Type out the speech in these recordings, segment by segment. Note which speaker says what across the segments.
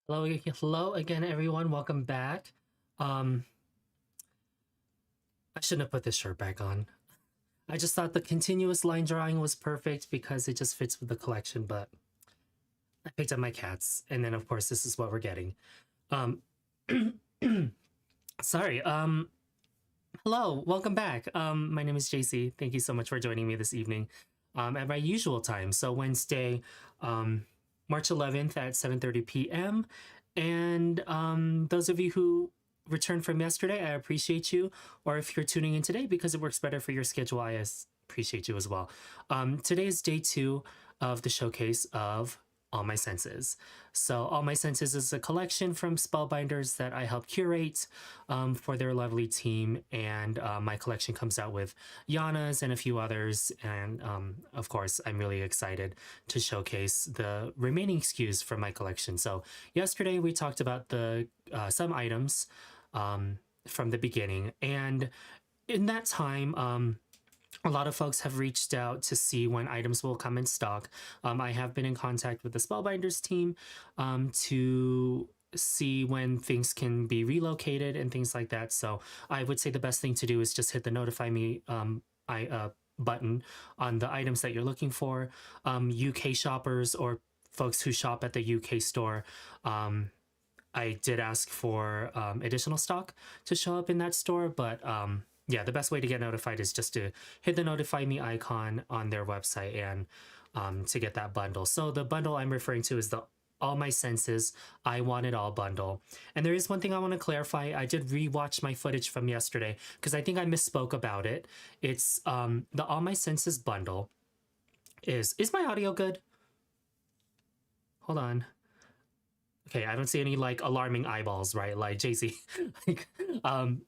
Speaker 1: Hello again, everyone. Welcome back. Um, I shouldn't have put this shirt back on. I just thought the continuous line drawing was perfect because it just fits with the collection, but I picked up my cats, and then of course this is what we're getting. Um, sorry. Hello, welcome back. My name is Jaycee. Thank you so much for joining me this evening. At my usual time, so Wednesday, March 11th at 7:30 p.m. And those of you who returned from yesterday, I appreciate you. Or if you're tuning in today because it works better for your schedule, I appreciate you as well. Today is day 2 of the showcase of All My Senses. So All My Senses is a collection from Spellbinders that I help curate for their lovely team. And my collection comes out with Yana's and a few others. And of course, I'm really excited to showcase the remaining SKUs from my collection. So yesterday we talked about the some items from the beginning. And in that time, a lot of folks have reached out to see when items will come in stock. I have been in contact with the Spellbinders team to see when things can be relocated and things like that. So I would say the best thing to do is just hit the notify me button on the items that you're looking for. UK shoppers or folks who shop at the UK store, I did ask for additional stock to show up in that store, but yeah, the best way to get notified is just to hit the notify me icon on their website and to get that bundle. So the bundle I'm referring to is the All My Senses I Want It All bundle. And there is one thing I want to clarify. I did rewatch my footage from yesterday because I think I misspoke about it. It's the All My Senses bundle is my audio good? Hold on. Okay, I don't see any like alarming eyeballs, right? Like Jaycee. like,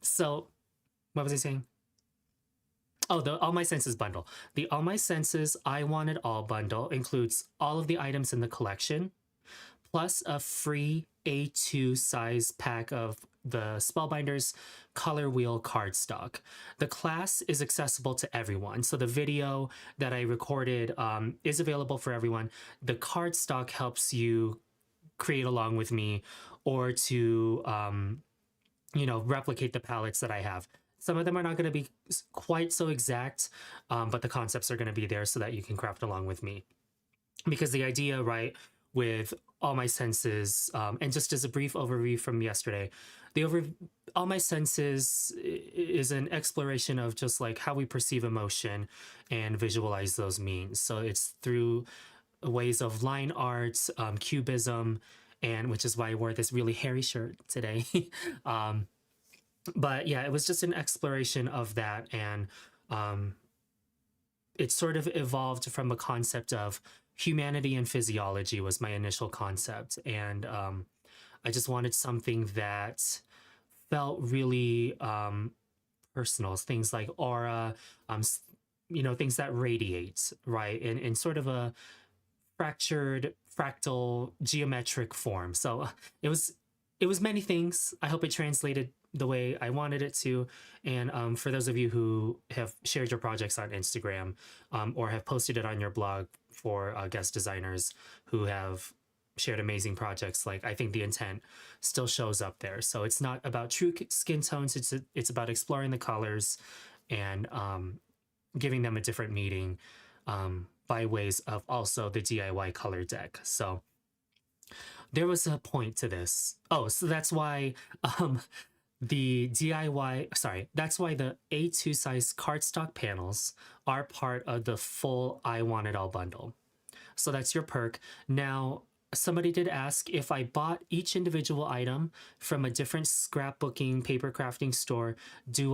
Speaker 1: so what was I saying? Oh, the All My Senses bundle. The All My Senses I Want It All bundle includes all of the items in the collection, plus a free A2 size pack of the Spellbinders ColorWheel cardstock. The class is accessible to everyone. So the video that I recorded is available for everyone. The cardstock helps you create along with me or to, replicate the palettes that I have. Some of them are not going to be quite so exact, but the concepts are going to be there so that you can craft along with me. Because the idea, right, with All My Senses, and just as a brief overview from yesterday, All My Senses is an exploration of just like how we perceive emotion and visualize those means. So it's through ways of line art, cubism, and which is why I wore this really hairy shirt today. But yeah, it was just an exploration of that, and it sort of evolved from a concept of humanity and physiology was my initial concept, and I just wanted something that felt really personal, things like aura, things that radiate, right, in sort of a fractured fractal geometric form. So it was many things. I hope it translated the way I wanted it to. And for those of you who have shared your projects on Instagram or have posted it on your blog for guest designers who have shared amazing projects, like I think the intent still shows up there. So it's not about true skin tones. It's about exploring the colors and giving them a different meaning by ways of also the DIY color deck. So there was a point to this. Oh, so that's why that's why the A2 size cardstock panels are part of the full I Want It All bundle. So that's your perk. Now, somebody did ask if I bought each individual item from a different scrapbooking paper crafting store, do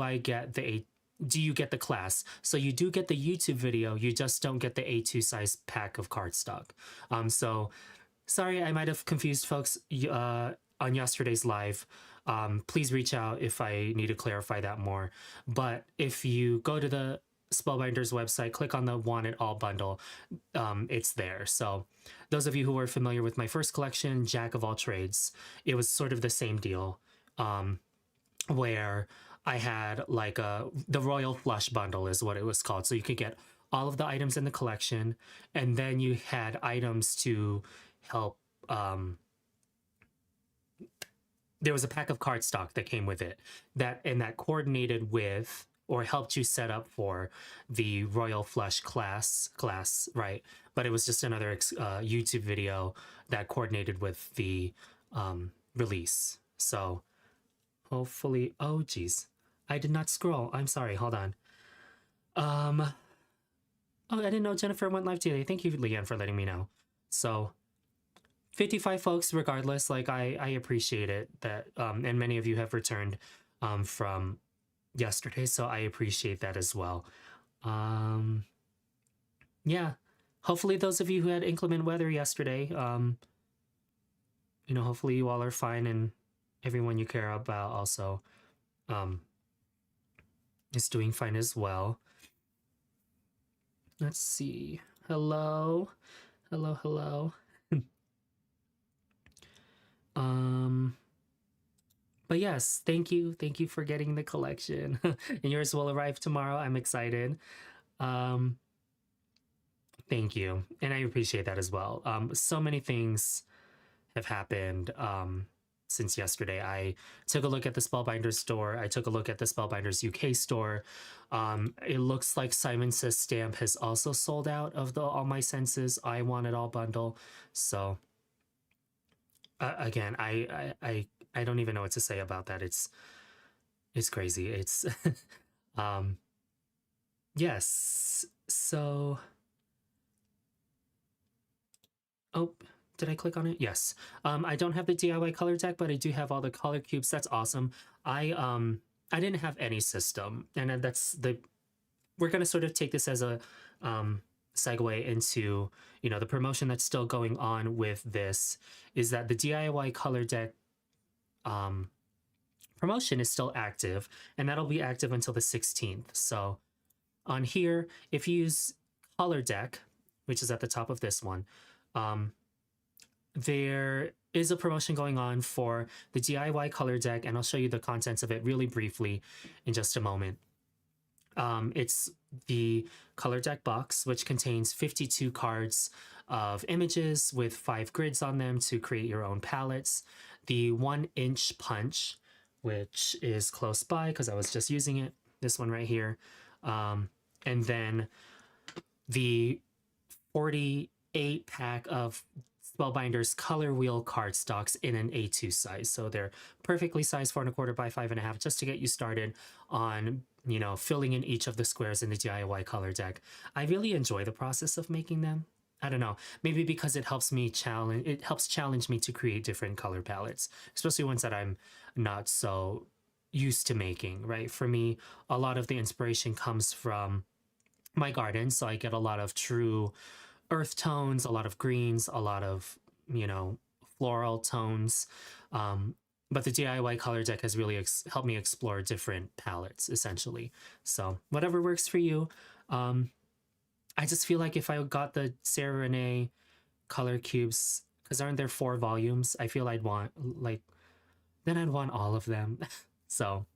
Speaker 1: you get the class? So you do get the YouTube video, you just don't get the A2 size pack of cardstock. So sorry, I might have confused folks on yesterday's live. Please reach out if I need to clarify that more. But if you go to the Spellbinders website, click on the Want It All bundle, it's there. So those of you who are familiar with my first collection, Jack of All Trades, it was sort of the same deal, where I had like the Royal Flush bundle is what it was called. So you could get all of the items in the collection, and then you had items to help there was a pack of cardstock that came with it that coordinated with or helped you set up for the Royal Flush class, right? But it was just another YouTube video that coordinated with the release. So hopefully, oh geez, I did not scroll. I'm sorry. Hold on. Oh, I didn't know Jennifer went live today. Thank you, Leanne, for letting me know. So 55 folks, regardless, like I appreciate it that, and many of you have returned from yesterday, so I appreciate that as well. Yeah, hopefully those of you who had inclement weather yesterday, you know, hopefully you all are fine, and everyone you care about also is doing fine as well. Let's see. Hello. Hello, hello. But yes, thank you for getting the collection. And yours will arrive tomorrow. I'm excited. Thank you, and I appreciate that as well. So many things have happened since yesterday. I took a look at the Spellbinders store. I took a look at the Spellbinders UK store. It looks like Simon Says stamp has also sold out of the All My Senses I Want It All bundle. So again, I don't even know what to say about that. It's crazy. It's yes. So oh, did I click on it? Yes. I don't have the DIY color deck, but I do have all the color cubes. That's awesome. I didn't have any system, and we're gonna sort of take this as a segue into, you know, the promotion that's still going on with this is that the DIY color deck promotion is still active, and that'll be active until the 16th. So on here, if you use color deck, which is at the top of this one, there is a promotion going on for the DIY color deck, and I'll show you the contents of it really briefly in just a moment. It's the color deck box, which contains 52 cards of images with 5 grids on them to create your own palettes. The 1-inch punch, which is close by because I was just using it, this one right here. And then the 48 pack of Spellbinders ColorWheel cardstocks in an A2 size. So they're perfectly sized 4 1/4 by 5 1/2, just to get you started on, you know, filling in each of the squares in the DIY color deck. I really enjoy the process of making them. I don't know, maybe because it helps challenge me to create different color palettes, especially ones that I'm not so used to making, right? For me, a lot of the inspiration comes from my garden, so I get a lot of true earth tones, a lot of greens, a lot of, you know, floral tones. But the DIY color deck has really helped me explore different palettes, essentially. So whatever works for you. I just feel like if I got the Sarah Renee color cubes, because aren't there 4 volumes, I feel I'd want, like, then I'd want all of them. So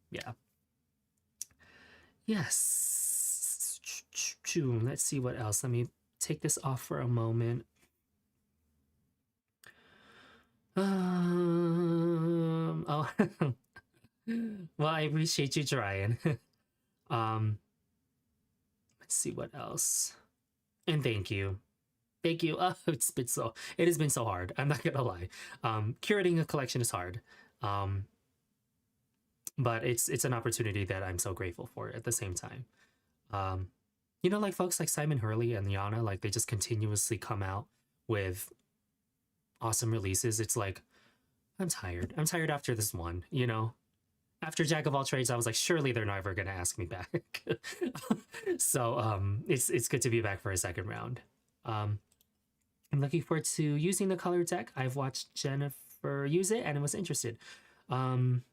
Speaker 1: yeah. Yes. Let's see what else. Let me take this off for a moment. Oh, well, I appreciate you trying. Let's see what else. And thank you. Thank you. Oh, it has been so hard. I'm not gonna lie. Curating a collection is hard. But it's an opportunity that I'm so grateful for at the same time. You know, like folks like Simon Hurley and Yana, like they just continuously come out with awesome releases. It's like, I'm tired. I'm tired after this one, you know? After Jack of All Trades, I was like, surely they're never going to ask me back. So it's good to be back for a second round. I'm looking forward to using the color deck. I've watched Jennifer use it and I was interested. So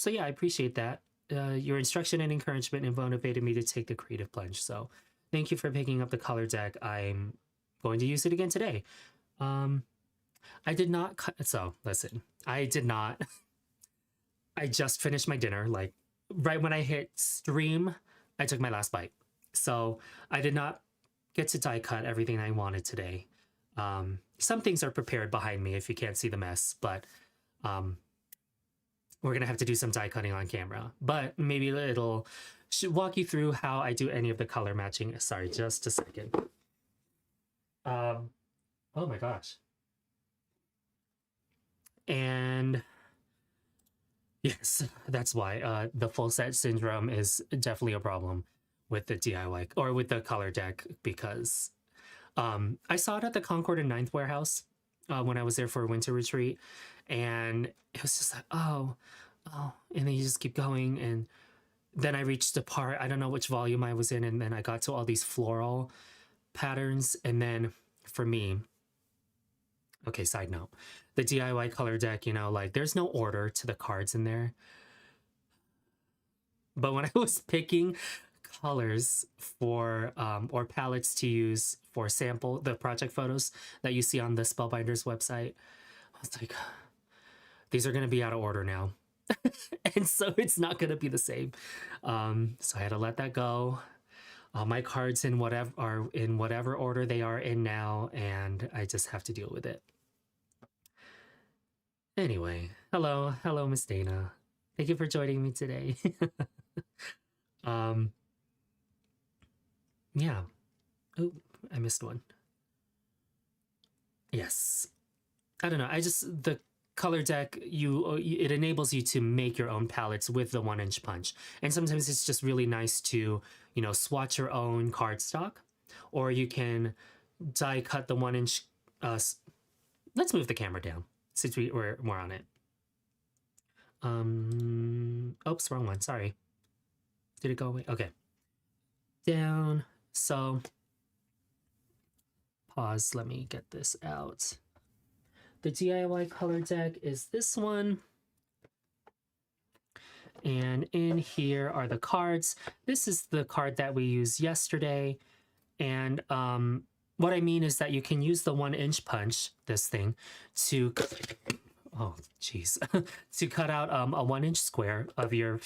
Speaker 1: yeah, I appreciate that. Your instruction and encouragement motivated me to take the creative plunge. So thank you for picking up the color deck. I'm going to use it again today. I did not so listen, I did not. I just finished my dinner. Like right when I hit stream, I took my last bite. So I did not get to die cut everything I wanted today. Some things are prepared behind me if you can't see the mess, but we're gonna have to do some die cutting on camera, but maybe it'll should walk you through how I do any of the color matching. Sorry, just a second. Oh my gosh. And yes, that's why the full set syndrome is definitely a problem with the DIY or with the color deck, because I saw it at the Concord and Ninth warehouse when I was there for a winter retreat, and it was just like, oh, and then you just keep going, and then I reached the part, I don't know which volume I was in, and then I got to all these floral patterns, and then for me, okay, side note, the DIY color deck, you know, like there's no order to the cards in there. But when I was picking colors for or palettes to use for the project photos that you see on the Spellbinders website, I was like, these are going to be out of order now. And so it's not going to be the same. So I had to let that go. All my cards are in whatever order they are in now, and I just have to deal with it. Anyway, hello, Miss Dana. Thank you for joining me today. Yeah. Oh, I missed one. Yes. I don't know. The color deck, it enables you to make your own palettes with the 1-inch punch. And sometimes it's just really nice to, you know, swatch your own cardstock, or you can die cut the 1-inch. Let's move the camera down since we're more on it. Oops, wrong one. Sorry. Did it go away? Okay. Down. So pause. Let me get this out. The DIY color deck is this one. And in here are the cards. This is the card that we used yesterday. And what I mean is that you can use the 1-inch punch, this thing, to, oh, geez, to cut out a 1-inch square of your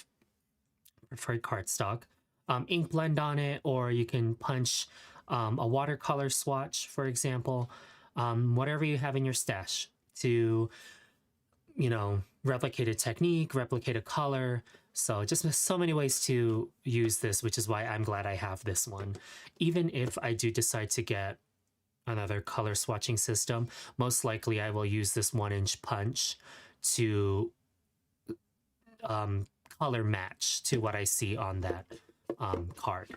Speaker 1: preferred cardstock, ink blend on it, or you can punch a watercolor swatch, for example, whatever you have in your stash to, you know, replicate a technique, replicate a color. So just so many ways to use this, which is why I'm glad I have this one. Even if I do decide to get another color swatching system, most likely I will use this 1-inch punch to color match to what I see on that card.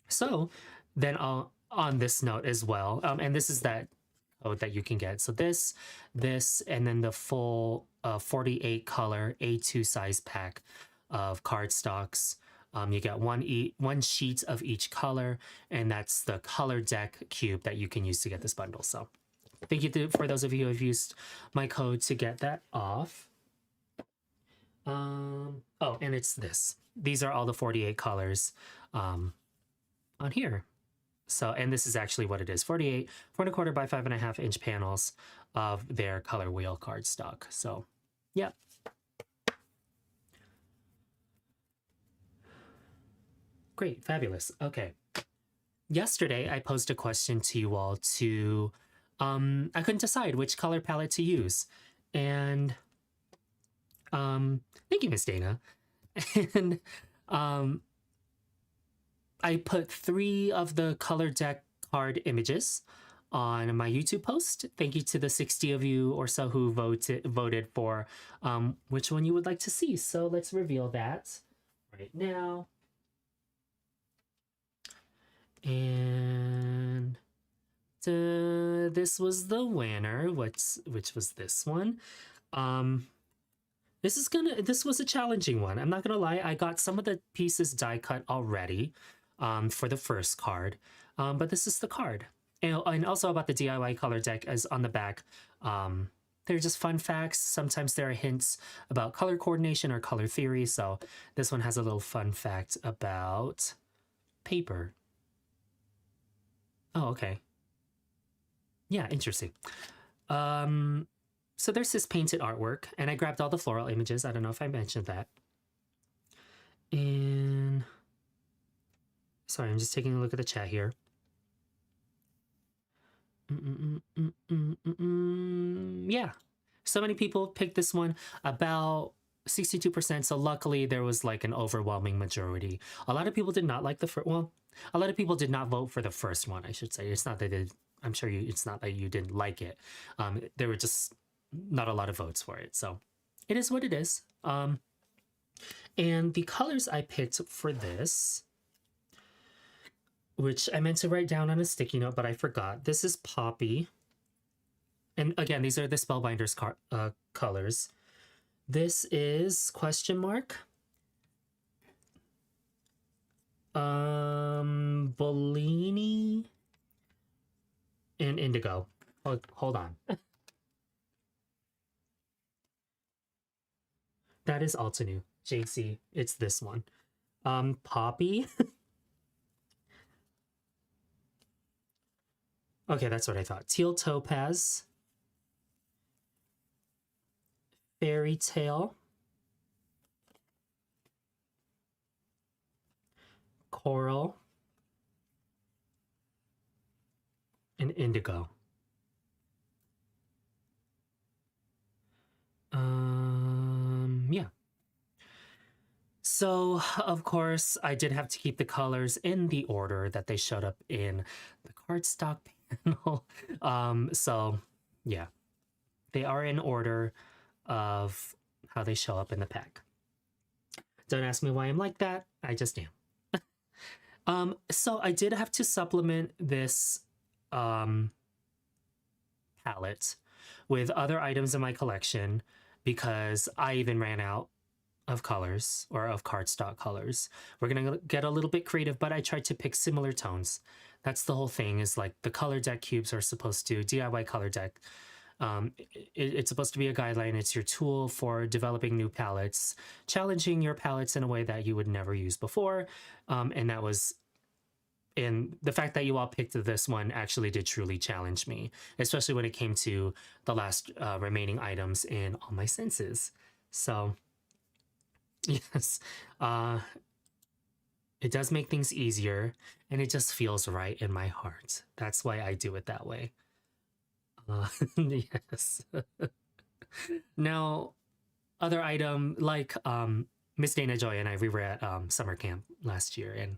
Speaker 1: So then on this note as well, and this is that code that you can get. So this, and then the full 48 color A2 size pack of cardstocks. You get one sheet of each color, and that's the color deck cube that you can use to get this bundle. So thank you for those of you who have used my code to get that off. Oh, and it's this. These are all the 48 colors on here. So, and this is actually what it is, 48 4¼ by 5½ inch panels of their ColorWheel cardstock. So, yeah. Great, fabulous. Okay. Yesterday, I posed a question to you all to, I couldn't decide which color palette to use. And, thank you, Miss Dana. And, I put 3 of the color deck card images on my YouTube post. Thank you to the 60 of you or so who voted for which one you would like to see. So let's reveal that right now. And this was the winner, which was this one. This was a challenging one. I'm not gonna lie, I got some of the pieces die cut already for the first card, but this is the card. And also about the DIY color deck, as on the back, they're just fun facts. Sometimes there are hints about color coordination or color theory. So this one has a little fun fact about paper. Oh, okay. Yeah, interesting. So there's this painted artwork, and I grabbed all the floral images. I don't know if I mentioned that. And sorry, I'm just taking a look at the chat here. Yeah. so many people picked this one, about 62%. So luckily there was like an overwhelming majority. A lot of people did not like the first, well, a lot of people did not vote for the first one, I should say. It's not that they, I'm sure you, it's not that you didn't like it. There were just not a lot of votes for it. So it is what it is. And the colors I picked for this, which I meant to write down on a sticky note, but I forgot. This is Poppy. And again, these are the Spellbinders colors. This is question mark. Bellini and Indigo. Hold on. That is Altenew. Jaycee, it's this one. Poppy. Okay, that's what I thought. Teal Topaz. Fairy Tale. Coral. And Indigo. Yeah. So, of course, I did have to keep the colors in the order that they showed up in the cardstock panel. So, yeah. They are in order of how they show up in the pack. Don't ask me why I'm like that. I just am. So I did have to supplement this palette with other items in my collection because I even ran out of colors, or of cardstock colors. We're gonna get a little bit creative, but I tried to pick similar tones. That's the whole thing, is like the color deck cubes are supposed to, DIY color deck, it's supposed to be a guideline. It's your tool for developing new palettes, challenging your palettes in a way that you would never use before. And that was, and the fact that you all picked this one actually did truly challenge me, especially when it came to the last remaining items in all my senses. So yes, it does make things easier, and it just feels right in my heart. That's why I do it that way. Yes. Now, other item, like Miss Dana Joy and I, we were at summer camp last year, and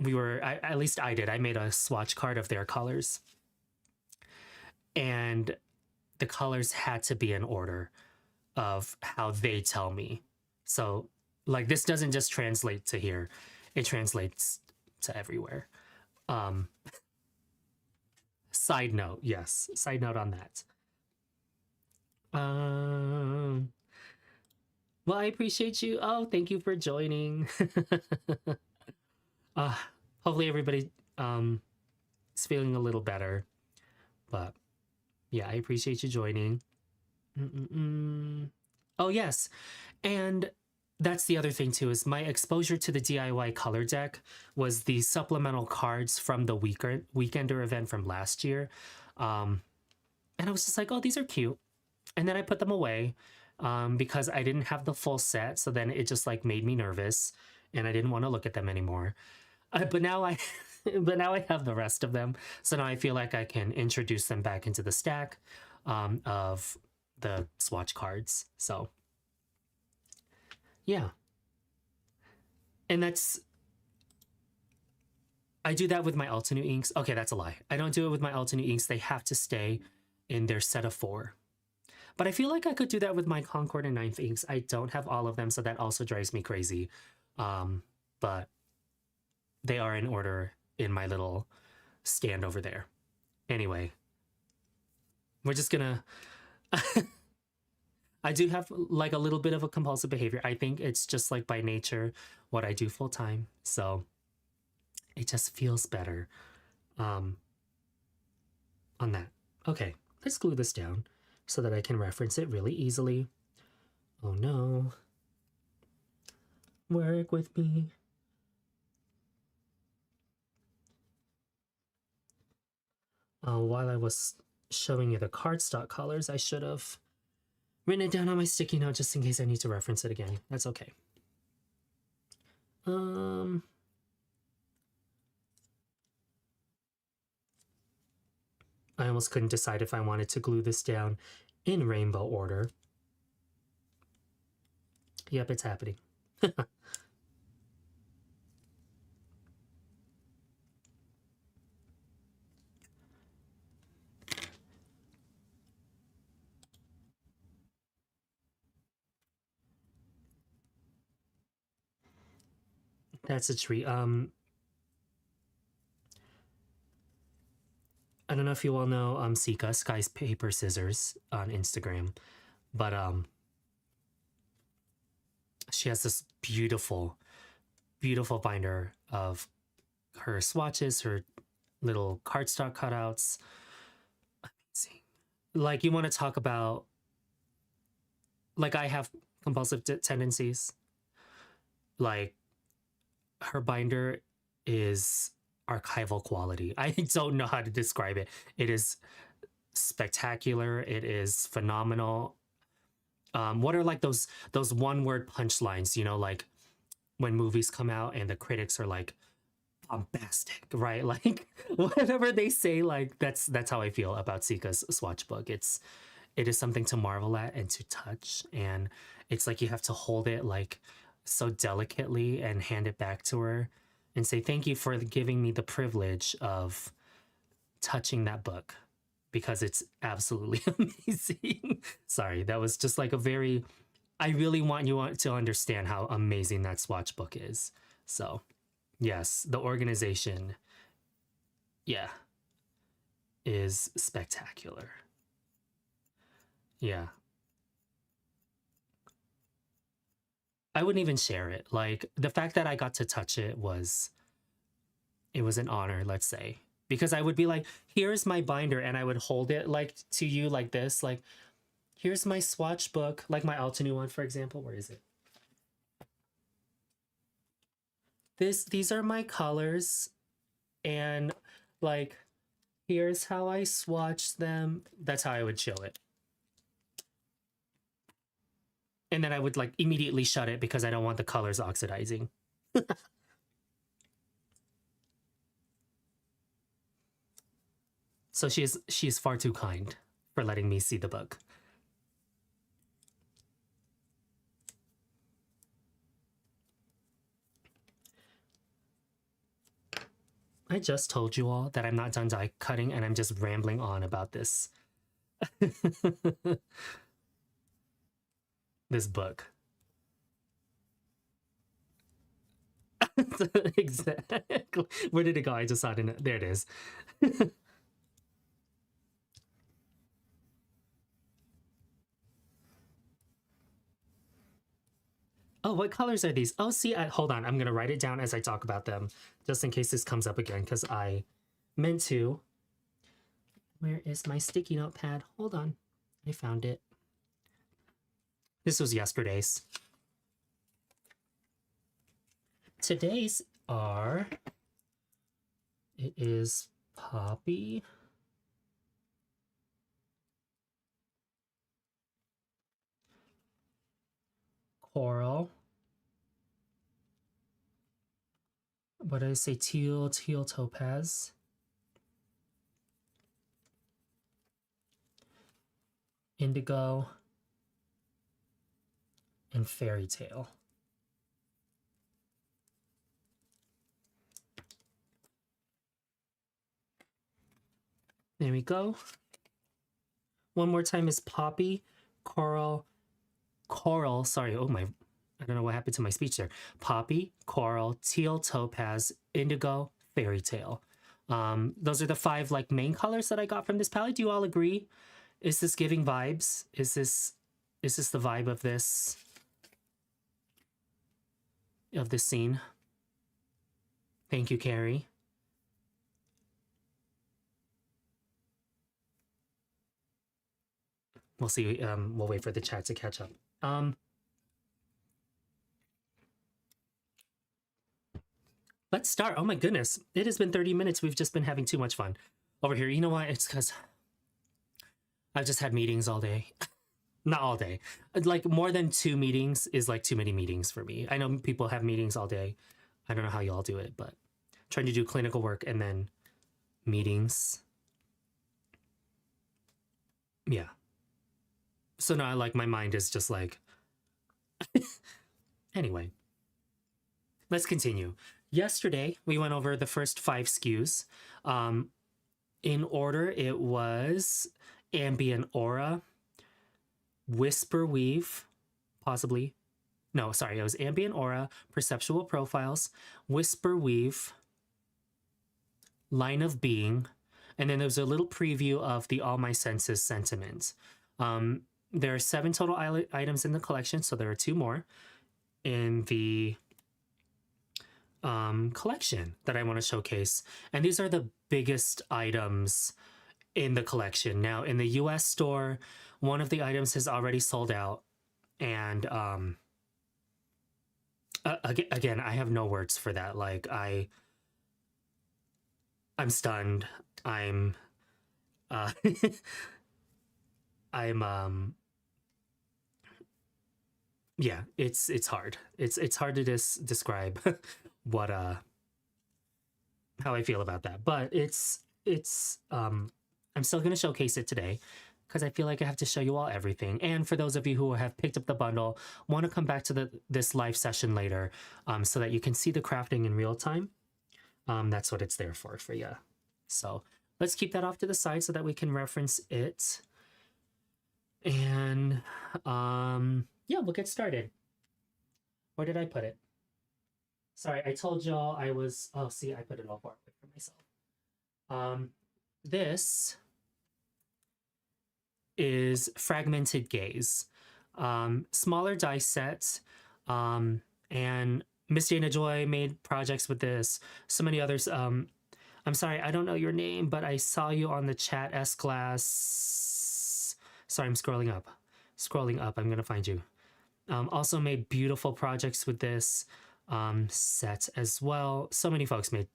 Speaker 1: we were, at least I did, I made a swatch card of their colors, and the colors had to be in order of how they tell me. So like, this doesn't just translate to here, it translates to everywhere. Side note, yes, side note on that. Well, I appreciate you. Oh, thank you for joining. Hopefully everybody is feeling a little better, but yeah, I appreciate you joining. Oh yes, and that's the other thing too, is my exposure to the DIY color deck was the supplemental cards from the Weekender event from last year. And I was just like, oh, these are cute. And then I put them away because I didn't have the full set. So then it just like made me nervous and I didn't want to look at them anymore. But now I have the rest of them. So now I feel like I can introduce them back into the stack of the swatch cards. So yeah. And that's, I do that with my Altenew inks. Okay, that's a lie. I don't do it with my Altenew inks. They have to stay in their set of 4. But I feel like I could do that with my Concord and 9th inks. I don't have all of them, so that also drives me crazy. But they are in order in my little stand over there. Anyway, we're just gonna... I do have like a little bit of a compulsive behavior. I think it's just like by nature what I do full time. So it just feels better on that. Okay, let's glue this down so that I can reference it really easily. Oh no. Work with me. While I was showing you the cardstock colors, I should have written it down on my sticky note just in case I need to reference it again. That's okay. I almost couldn't decide if I wanted to glue this down in rainbow order. Yep, it's happening. That's a treat. I don't know if you all know Sika, Sky's Paper Scissors on Instagram, but she has this beautiful, beautiful binder of her swatches, her little cardstock cutouts. Amazing. Like, you want to talk about, like, I have compulsive tendencies. Like, her binder is archival quality. I don't know how to describe it. It is spectacular. It is phenomenal. What are like those one word punchlines, you know, like when movies come out and the critics are like bombastic, right? Like whatever they say, like that's how I feel about Sika's swatch book. It is something to marvel at and to touch, and it's like you have to hold it like so delicately and hand it back to her and say thank you for giving me the privilege of touching that book, because it's absolutely amazing. Sorry, that was just like a very, I really want you to understand how amazing that swatch book is. So yes, the organization, yeah, is spectacular. Yeah. I wouldn't even share it. Like the fact that I got to touch it was an honor, let's say. Because I would be like, here's my binder, and I would hold it like to you like this, like here's my swatch book, like my Altenew one, for example. Where is it? These are my colors, and like here's how I swatch them. That's how I would show it. And then I would like immediately shut it because I don't want the colors oxidizing. So she is far too kind for letting me see the book. I just told you all that I'm not done die cutting, and I'm just rambling on about this. This book. Exactly. Where did it go? I just saw it in it. There it is. Oh, what colors are these? Oh, see, hold on. I'm going to write it down as I talk about them, just in case this comes up again, because I meant to. Where is my sticky notepad? Hold on. I found it. This was yesterday's. Today's are, it is Poppy, Coral, what did I say? Teal Topaz, Indigo, and Fairy Tale. There we go. One more time is Poppy, Coral, sorry, oh my, I don't know what happened to my speech there. Poppy, Coral, Teal Topaz, Indigo, Fairy Tale. Those are the 5 like main colors that I got from this palette. Do you all agree? Is this giving vibes? Is this the vibe of this scene? Thank you, Carrie. We'll see. We'll wait for the chat to catch up. Let's start. Oh my goodness. It has been 30 minutes. We've just been having too much fun over here. You know what? It's because I've just had meetings all day. Not all day. Like more than 2 meetings is like too many meetings for me. I know people have meetings all day. I don't know how you all do it, but trying to do clinical work and then meetings. Yeah. So now my mind is just like, anyway, let's continue. Yesterday, we went over the first 5 SKUs. In order, it was Ambient Aura, Whisper Weave, possibly. No, sorry, it was Ambient Aura, Perceptual Profiles, Whisper Weave, Line of Being, and then there's a little preview of the All My Senses sentiment. There are 7 total items in the collection, so there are 2 more in the collection that I want to showcase. And these are the biggest items in the collection. Now, in the US store, one of the items has already sold out. And again, I have no words for that. Like, I'm stunned. I'm I'm yeah, it's hard. It's hard to describe what how I feel about that. But I'm still gonna showcase it today because I feel like I have to show you all everything. And for those of you who have picked up the bundle, want to come back to this live session later, so that you can see the crafting in real time. That's what it's there for you. So let's keep that off to the side so that we can reference it. And yeah, we'll get started. Where did I put it? Sorry, I told y'all I was, oh, see, I put it all far away from myself. This is Fragmented Gaze. Smaller dice set. And Miss Dana Joy made projects with this. So many others. I'm sorry, I don't know your name, but I saw you on the chat, S-Glass. Sorry, I'm scrolling up. I'm gonna find you. Also made beautiful projects with this set as well. So many folks made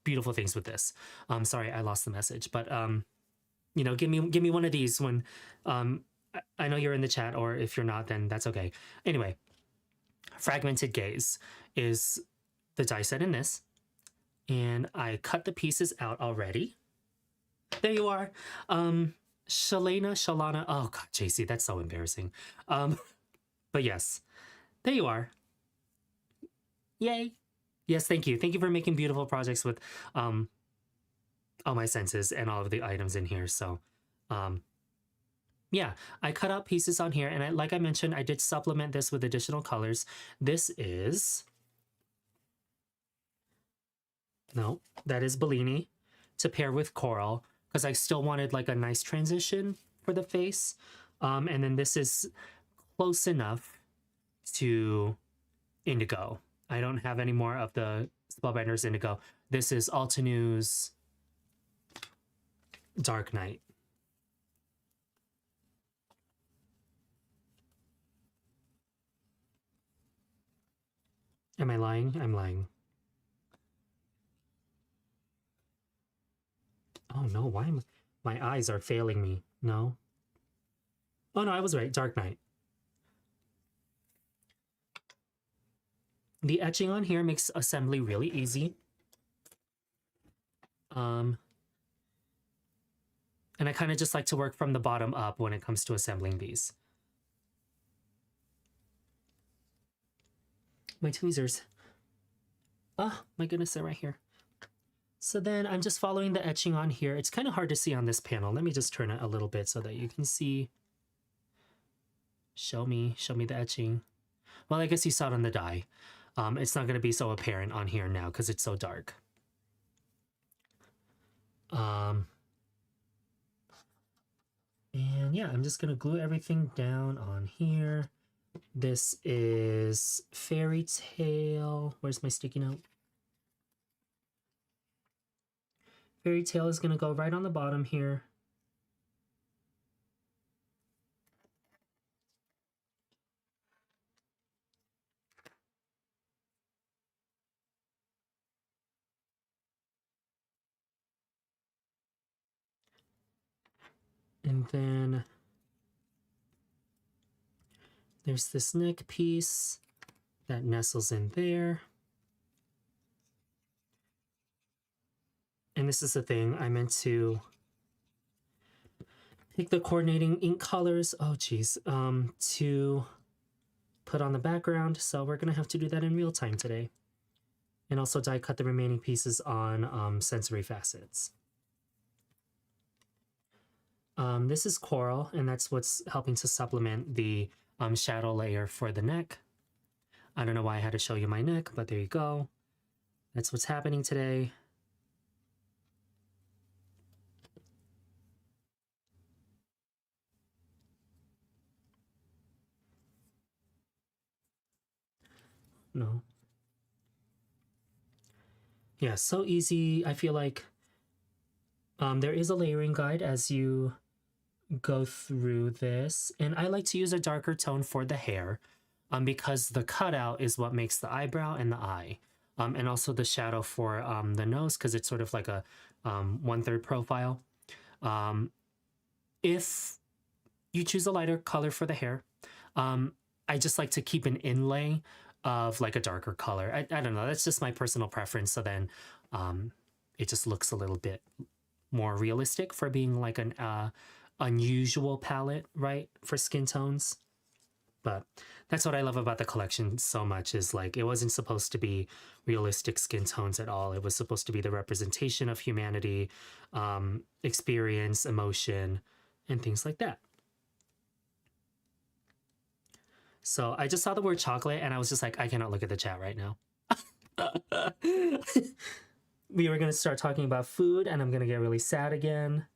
Speaker 1: beautiful things with this. Sorry, I lost the message, but you know, give me one of these when I know you're in the chat, or if you're not, then that's okay. Anyway, Fragmented Gaze is the die set in this, and I cut the pieces out already. There you are. Shalana. Oh God, Jaycee, that's so embarrassing. But yes, there you are. Yay. Yes, thank you. Thank you for making beautiful projects with All My Senses and all of the items in here. So yeah, I cut out pieces on here, and like I mentioned, I did supplement this with additional colors. This is, no, that is Bellini to pair with Coral, because I still wanted like a nice transition for the face. And then this is close enough to Indigo. I don't have any more of the Spellbinders Indigo. This is Altenews Dark Knight. Am I lying? I'm lying. Oh no, why am my eyes are failing me? No. Oh no, I was right. Dark Knight. The etching on here makes assembly really easy. And I kind of just like to work from the bottom up when it comes to assembling these. My tweezers. Oh my goodness, they're right here. So then I'm just following the etching on here. It's kind of hard to see on this panel. Let me just turn it a little bit so that you can see. Show me the etching. Well, I guess you saw it on the die. It's not going to be so apparent on here now because it's so dark. And yeah, I'm just going to glue everything down on here. This is Fairy Tale. Where's my sticky note? Fairy Tale is going to go right on the bottom here. And then there's this neck piece that nestles in there. And this is the thing, I meant to take the coordinating ink colors, oh geez, to put on the background. So we're gonna have to do that in real time today. And also die cut the remaining pieces on sensory facets. This is coral, and that's what's helping to supplement the shadow layer for the neck. I don't know why I had to show you my neck, but there you go. That's what's happening today. No. Yeah, so easy. I feel like there is a layering guide as you go through this, and I like to use a darker tone for the hair because the cutout is what makes the eyebrow and the eye, and also the shadow for the nose because it's sort of like a 1/3 profile. If you choose a lighter color for the hair, I just like to keep an inlay of like a darker color. I don't know, that's just my personal preference. So then it just looks a little bit more realistic for being like an unusual palette, right, for skin tones. But that's what I love about the collection so much, is like it wasn't supposed to be realistic skin tones at all. It was supposed to be the representation of humanity, experience, emotion, and things like that. So I just saw the word chocolate and I was just like, I cannot look at the chat right now. We were going to start talking about food and I'm going to get really sad again.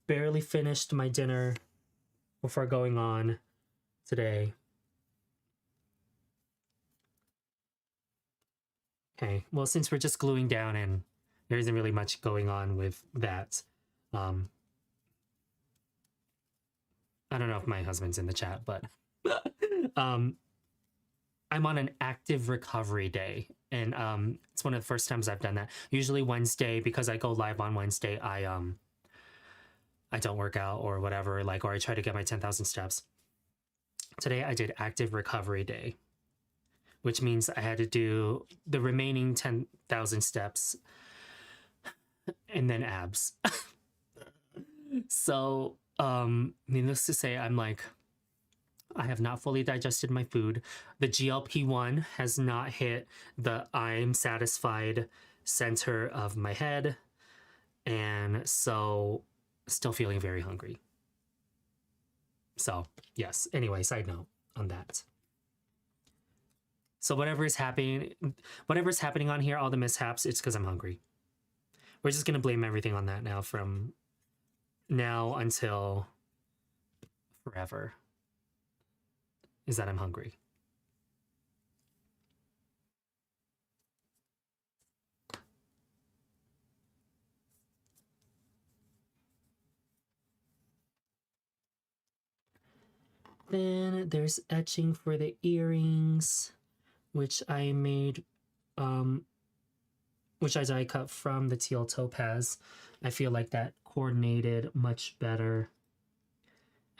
Speaker 1: Barely finished my dinner before going on today. Okay, well, since we're just gluing down and there isn't really much going on with that, I don't know if my husband's in the chat, but I'm on an active recovery day, and it's one of the first times I've done that. Usually Wednesday, because I go live on Wednesday, I don't work out or whatever, like, or I try to get my 10,000 steps. Today I did active recovery day, which means I had to do the remaining 10,000 steps and then abs. So needless to say, I'm like, I have not fully digested my food. The GLP-1 has not hit the I'm satisfied center of my head. And so still feeling very hungry. So yes, anyway, side note on that. So whatever's happening on here, all the mishaps, it's because I'm hungry. We're just gonna blame everything on that now, from now until forever, is that I'm hungry. Then there's etching for the earrings, which I made, which I die cut from the teal topaz. I feel like that coordinated much better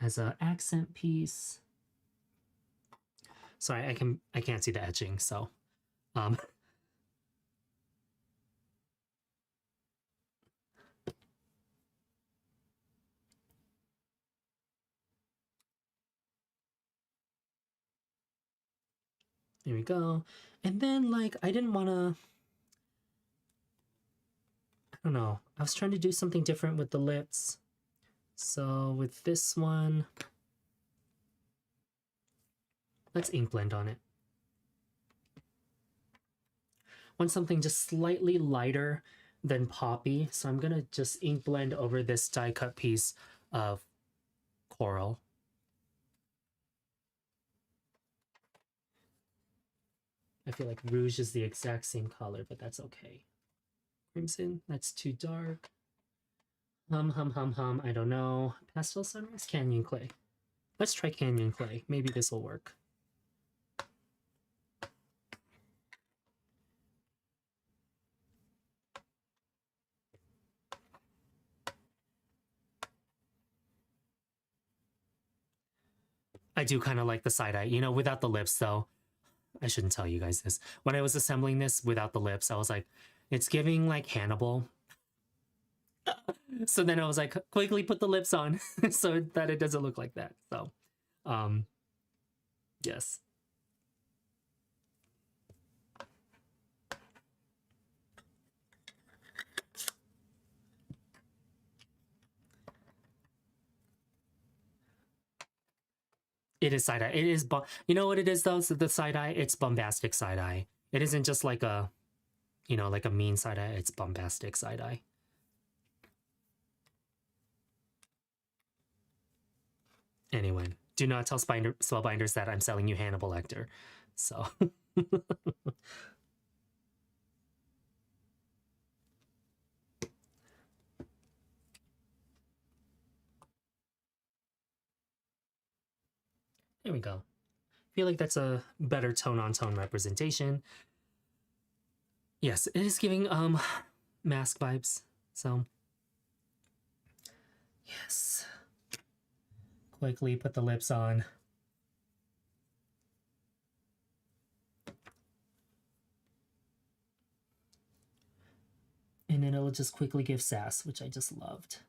Speaker 1: as an accent piece. Sorry, I can't see the etching, so there we go. And then, like, I didn't want to, I don't know, I was trying to do something different with the lips. So with this one, let's ink blend on it. Want something just slightly lighter than poppy, so I'm gonna just ink blend over this die cut piece of coral. I feel like rouge is the exact same color, but that's okay. Crimson, that's too dark. Hum, I don't know. Pastel Sunrise, Canyon Clay. Let's try Canyon Clay. Maybe this will work. I do kind of like the side eye, you know, without the lips though. I shouldn't tell you guys this. When I was assembling this without the lips, I was like, it's giving like Hannibal. So then I was like, quickly put the lips on so that it doesn't look like that. So, um, yes. It is side eye. It is, you know what it is though? So the side eye, it's bombastic side eye. It isn't just like a, you know, like a mean side eye. It's bombastic side eye. Anyway, do not tell Spellbinders that I'm selling you Hannibal Lecter. So. There we go. I feel like that's a better tone-on-tone representation. Yes, it is giving mask vibes. So yes. Quickly put the lips on. And then it'll just quickly give sass, which I just loved.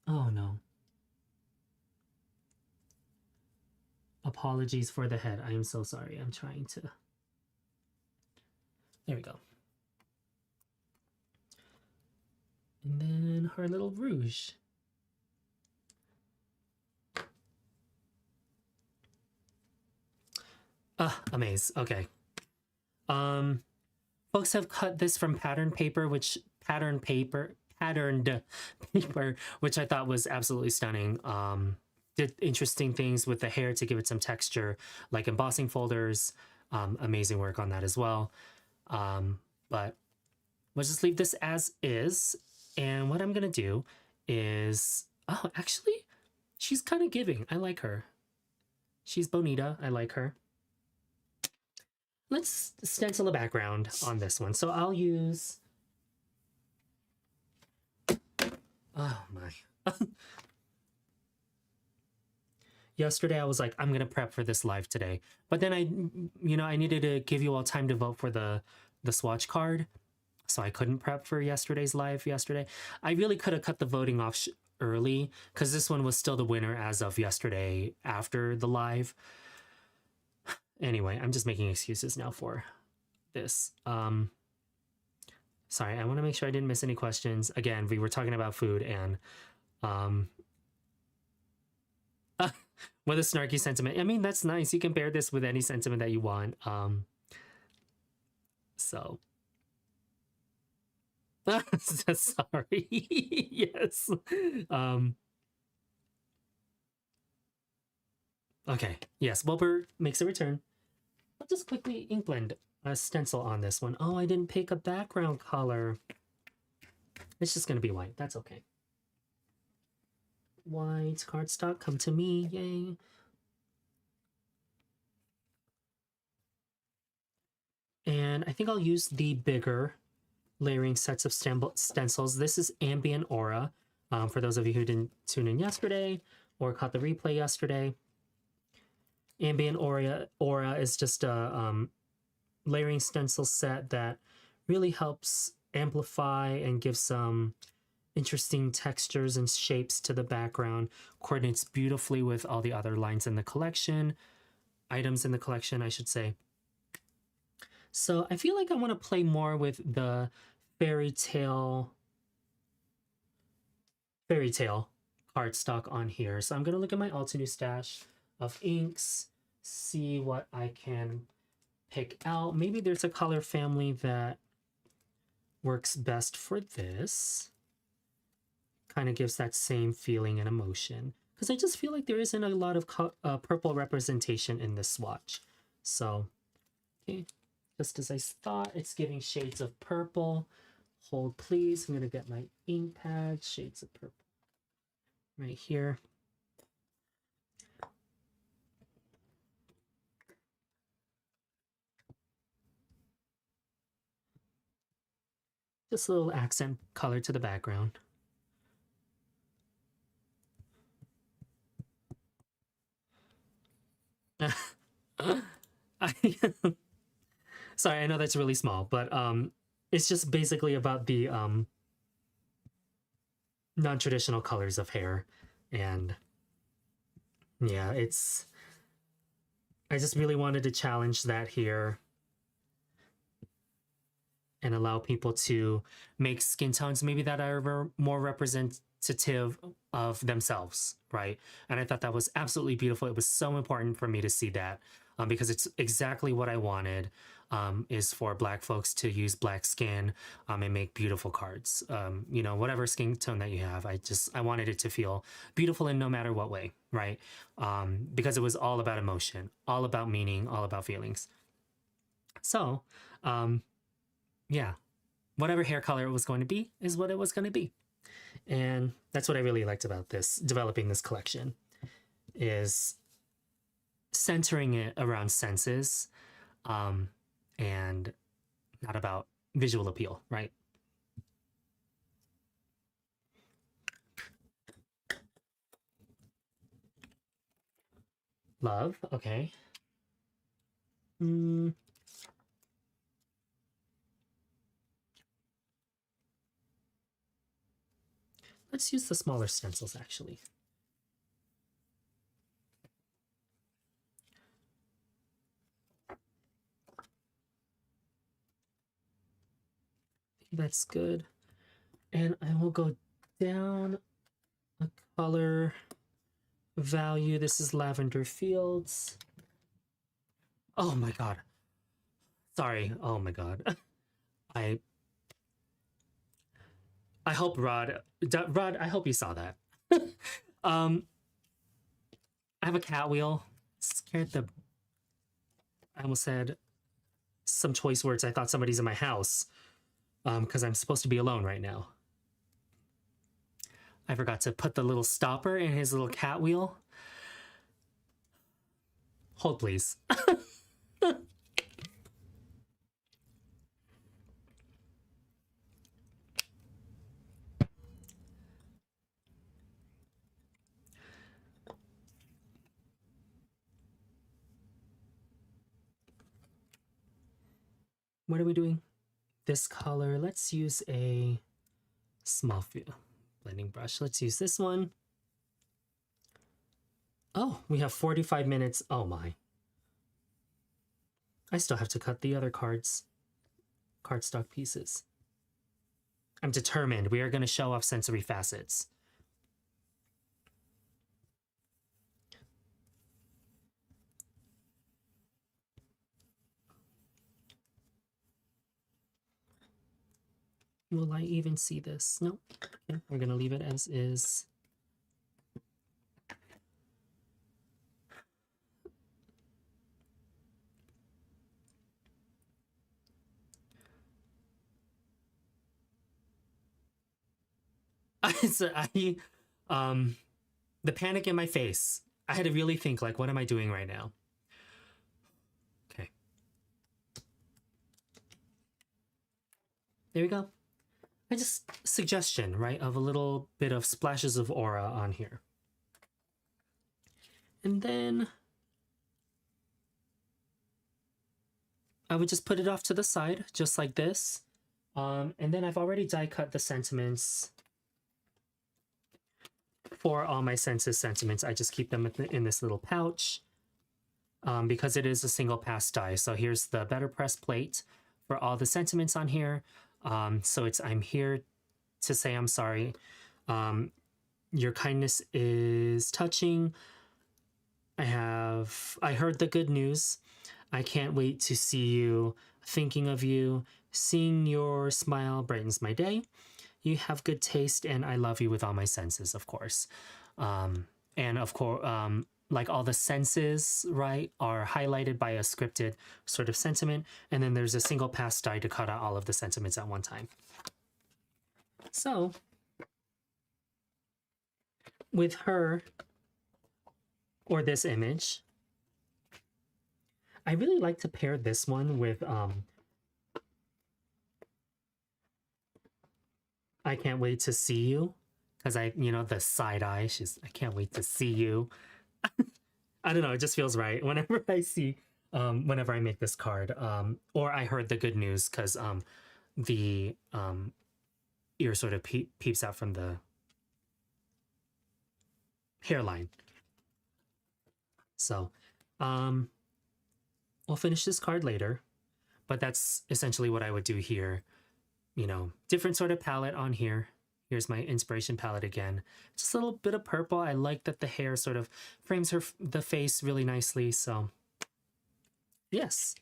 Speaker 1: Oh no. Apologies for the head. I am so sorry. I'm trying to. There we go. And then her little rouge. Amaze. Okay. Folks have cut this from patterned paper, patterned paper, which I thought was absolutely stunning. Did interesting things with the hair to give it some texture, like embossing folders. Amazing work on that as well. But we'll just leave this as is. And what I'm gonna do is, oh, actually, she's kind of giving. I like her. She's bonita. I like her. Let's stencil a background on this one. So I'll use, oh my. Yesterday I was like, I'm gonna prep for this live today. But then I needed to give you all time to vote for the swatch card. So I couldn't prep for yesterday's live yesterday. I really could have cut the voting off early because this one was still the winner as of yesterday after the live. Anyway, I'm just making excuses now for this. Sorry, I want to make sure I didn't miss any questions. Again, we were talking about food and with a snarky sentiment. I mean, that's nice. You can pair this with any sentiment that you want. So sorry. Yes. Okay. Yes, Wilbur makes a return. I'll just quickly ink blend a stencil on this one. Oh, I didn't pick a background color. It's just gonna be white. That's okay. White cardstock, come to me, yay. And I think I'll use the bigger layering sets of stencils. This is Ambient Aura. For those of you who didn't tune in yesterday or caught the replay yesterday, Ambient Aura is just a layering stencil set that really helps amplify and give some interesting textures and shapes to the background. Coordinates beautifully with all the other lines in the collection, items in the collection, I should say. So I feel like I want to play more with the fairy tale cardstock on here. So I'm going to look at my Altenew stash of inks, see what I can pick out. Maybe there's a color family that works best for this. Kind of gives that same feeling and emotion. Because I just feel like there isn't a lot of purple representation in this swatch. So, okay, just as I thought, it's giving shades of purple. Hold please, I'm going to get my ink pad, shades of purple right here. Just a little accent color to the background. Sorry, I know that's really small, but it's just basically about the non-traditional colors of hair. And yeah, I just really wanted to challenge that here and allow people to make skin tones maybe that are more representative of themselves, right? And I thought that was absolutely beautiful. It was so important for me to see that because it's exactly what I wanted, is for Black folks to use black skin and make beautiful cards. You know, whatever skin tone that you have, I wanted it to feel beautiful in no matter what way, right? Because it was all about emotion, all about meaning, all about feelings. So, yeah, whatever hair color it was going to be is what it was going to be. And that's what I really liked about this, developing this collection, is centering it around senses, and not about visual appeal, right? Love, okay. Let's use the smaller stencils, actually. That's good. And I will go down a color value. This is Lavender Fields. Oh my god. Sorry. Oh my god. I hope Rod, I hope you saw that. I have a cat wheel. Scared the. I almost said some choice words. I thought somebody's in my house, because I'm supposed to be alone right now. I forgot to put the little stopper in his little cat wheel. Hold, please. What are we doing? This color, let's use a small blending brush. Let's use this one. Oh, we have 45 minutes. Oh my. I still have to cut the other cardstock pieces. I'm determined. We are going to show off sensory facets. Will I even see this? No. Okay, we're going to leave it as is. The panic in my face. I had to really think, like, what am I doing right now? Okay. There we go. I just suggestion, right, of a little bit of splashes of aura on here. And then I would just put it off to the side, just like this. And then I've already die cut the sentiments. For all my senses sentiments, I just keep them in this little pouch, because it is a single pass die. So here's the better press plate for all the sentiments on here. So it's, I'm here to say I'm sorry. Your kindness is touching. I heard the good news. I can't wait to see you, thinking of you. Seeing your smile brightens my day. You have good taste, and I love you with all my senses, of course. And of course, like all the senses, right, are highlighted by a scripted sort of sentiment, and then there's a single pass die to cut out all of the sentiments at one time. So, with her, or this image, I really like to pair this one with I can't wait to see you, because you know, the side eye, I can't wait to see you. I don't know, it just feels right whenever I see whenever I make this card. Or I heard the good news because the ear sort of peeps out from the hairline. So we'll finish this card later, but that's essentially what I would do here. You know, different sort of palette on here. Here's my inspiration palette again. Just a little bit of purple. I like that the hair sort of frames the face really nicely. So yes,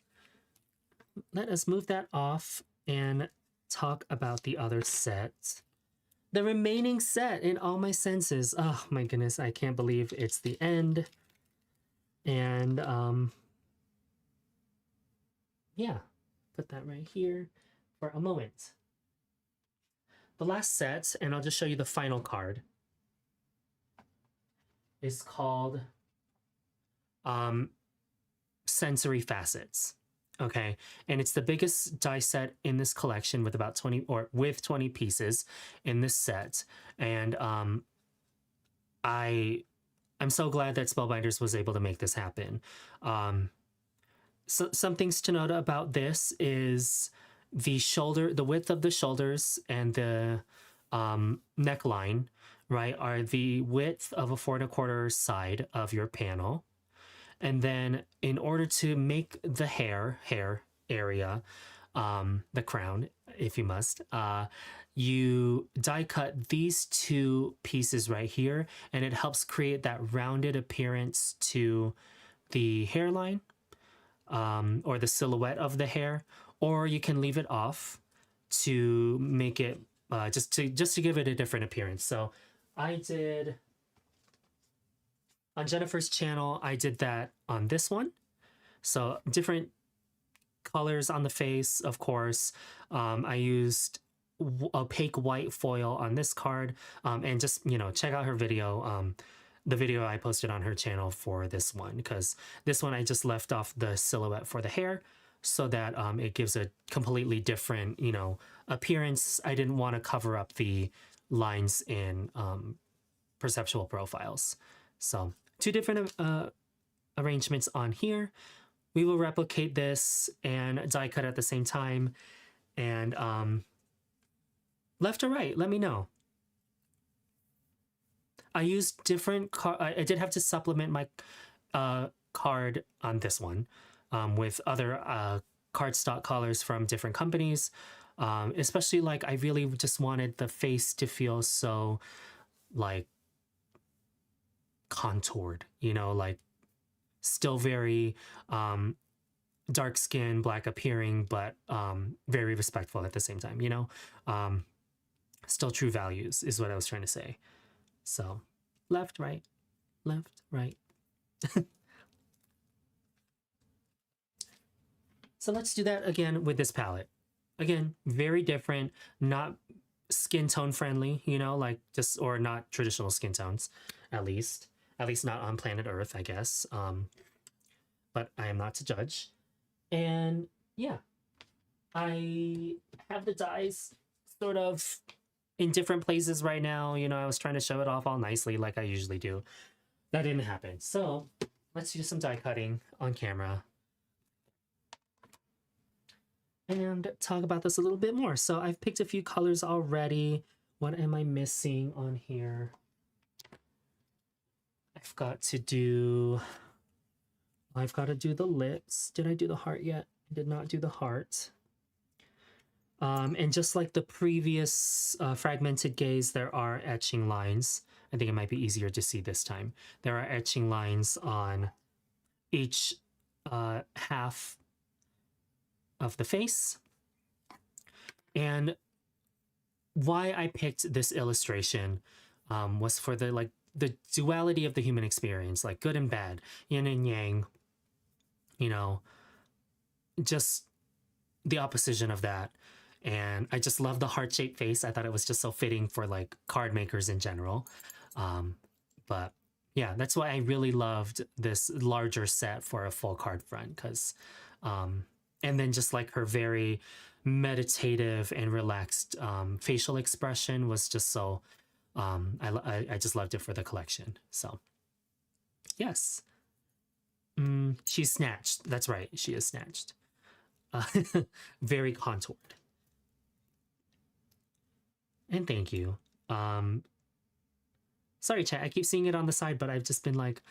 Speaker 1: let us move that off and talk about the other set. The remaining set in All My Senses. Oh my goodness, I can't believe it's the end. And yeah, put that right here for a moment. The last set, and I'll just show you the final card, is called Sensory Facets. Okay, and it's the biggest die set in this collection with about 20 pieces in this set. And I'm so glad that Spellbinders was able to make this happen. So some things to note about this is the width of the shoulders and the neckline, right, are the width of a 4 1/4 side of your panel. And then in order to make the hair area, the crown, if you must, you die cut these two pieces right here, and it helps create that rounded appearance to the hairline, or the silhouette of the hair, or you can leave it off to make it just to give it a different appearance. So I did on Jennifer's channel, I did that on this one. So different colors on the face, of course. I used opaque white foil on this card, and just, you know, check out her video, the video I posted on her channel for this one, because this one I just left off the silhouette for the hair so that it gives a completely different, you know, appearance. I didn't want to cover up the lines in Perceptual profiles. So 2 different arrangements on here. We will replicate this and die cut at the same time. And left or right, let me know. I used different I did have to supplement my card on this one with other cardstock colors from different companies. Especially, like, I really just wanted the face to feel so, like, contoured, you know, like still very dark skin, black appearing, but very respectful at the same time, you know. Still true values is what I was trying to say. So left, right, left, right. So let's do that again with this palette. Again, very different, not skin tone friendly, you know, like just, or not traditional skin tones, at least not on planet Earth, I guess. But I am not to judge. And yeah, I have the dies sort of in different places right now. You know, I was trying to show it off all nicely like I usually do. That didn't happen. So let's do some die cutting on camera and talk about this a little bit more. So I've picked a few colors already. What am I missing on here? I've got to do the lips. Did I do the heart yet? I did not do the heart. And just like the previous fragmented gaze, there are etching lines. I think it might be easier to see this time. There are etching lines on each half of the face. And why I picked this illustration was for the duality of the human experience, like good and bad, yin and yang, you know, just the opposition of that. And I just love the heart-shaped face. I thought it was just so fitting for like card makers in general. But yeah, that's why I really loved this larger set for a full card front, because and then just like her very meditative and relaxed facial expression was just so I just loved it for the collection. So yes, She's snatched. That's right. She is snatched. Uh, very contoured. And thank you. Sorry, chat. I keep seeing it on the side, but I've just been like,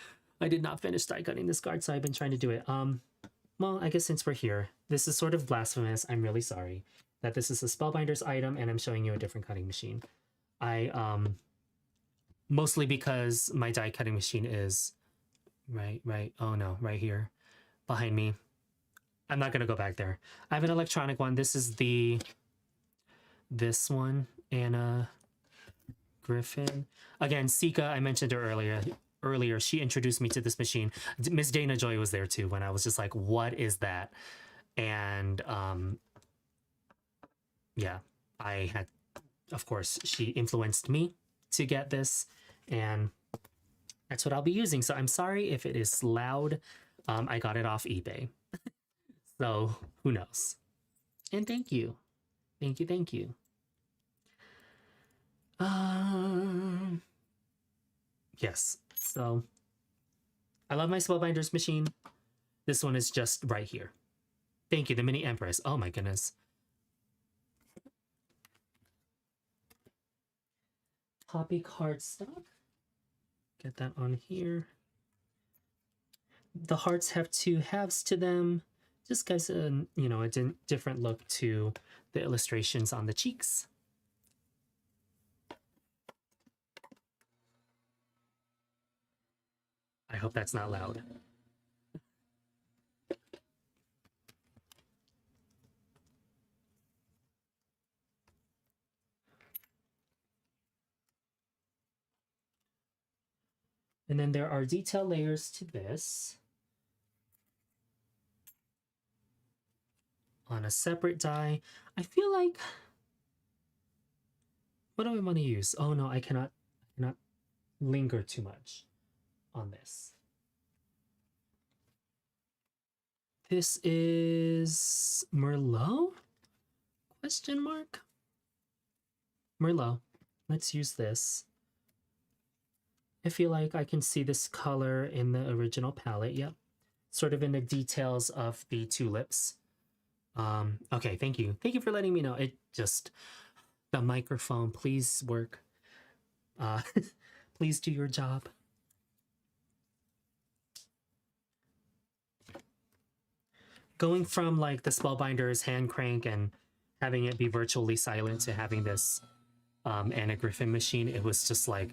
Speaker 1: I did not finish die cutting this card, so I've been trying to do it. Well, I guess since we're here, this is sort of blasphemous. I'm really sorry that this is a Spellbinders item and I'm showing you a different cutting machine. Mostly because my die cutting machine is oh no, right here behind me. I'm not gonna go back there. I have an electronic one. This is this one, Anna Griffin. Again, Sika, I mentioned her earlier. She introduced me to this machine. Miss Dana Joy was there too when I was just like, what is that? And yeah, I had, of course, she influenced me to get this, and that's what I'll be using. So I'm sorry if it is loud. I got it off eBay. So who knows? And thank you. Thank you. Yes. So I love my Spellbinders machine. This one is just right here. Thank you, the Mini Empress. Oh my goodness. Copy cardstock. Get that on here. The hearts have 2 halves to them. Just gives a, you know, a different look to the illustrations on the cheeks. I hope that's not loud. And then there are detail layers to this. On a separate die. I feel like, what do I want to use? Oh no, I cannot linger too much on this. This is Merlot? Question mark? Merlot. Let's use this. I feel like I can see this color in the original palette. Yep. Sort of in the details of the tulips. Okay, thank you. Thank you for letting me know. It just, the microphone, please work. Please do your job. Going from like the Spellbinders hand crank and having it be virtually silent to having this Anna Griffin machine, it was just like,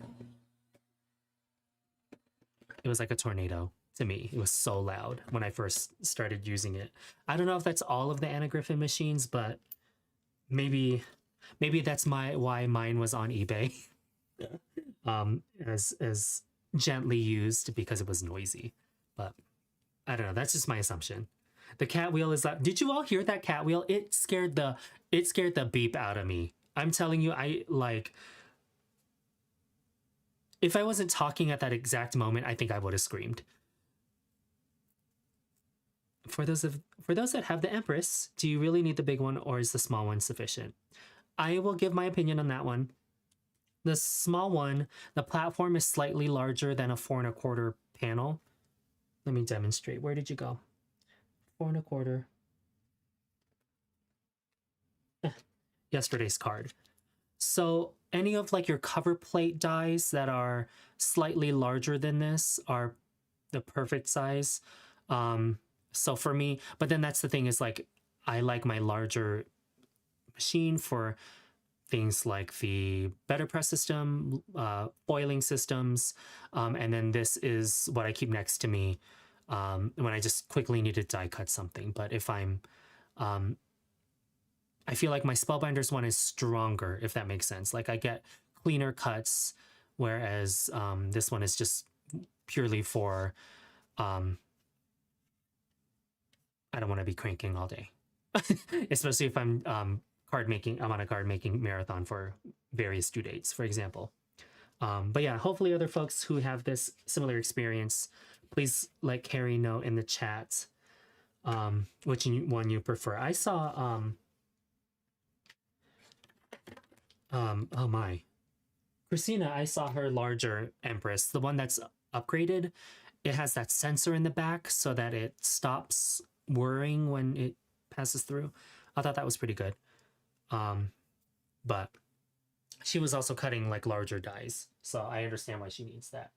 Speaker 1: it was like a tornado to me. It was so loud when I first started using it. I don't know if that's all of the Anna Griffin machines, but maybe that's why mine was on eBay. As gently used because it was noisy. But I don't know, that's just my assumption. The cat wheel is that, did you all hear that cat wheel? It scared the beep out of me. I'm telling you, I like, if I wasn't talking at that exact moment, I think I would have screamed. For those that have the Empress, do you really need the big one or is the small one sufficient? I will give my opinion on that one. The small one, the platform is slightly larger than a 4 1/4 panel. Let me demonstrate. Where did you go? 4 1/4. Yesterday's card. So any of like your cover plate dies that are slightly larger than this are the perfect size. So for me, but then that's the thing is like, I like my larger machine for things like the better press system, foiling systems, and then this is what I keep next to me when I just quickly need to die cut something. But if I'm, I feel like my Spellbinders one is stronger, if that makes sense. Like I get cleaner cuts, whereas this one is just purely for, I don't want to be cranking all day, especially if I'm I'm on a card making marathon for various due dates, for example. But yeah, hopefully other folks who have this similar experience, please let Carrie know in the chat which one you prefer. I saw, oh my, Christina, I saw her larger Empress, the one that's upgraded, it has that sensor in the back so that it stops whirring when it passes through. I thought that was pretty good. But she was also cutting like larger dies, so I understand why she needs that.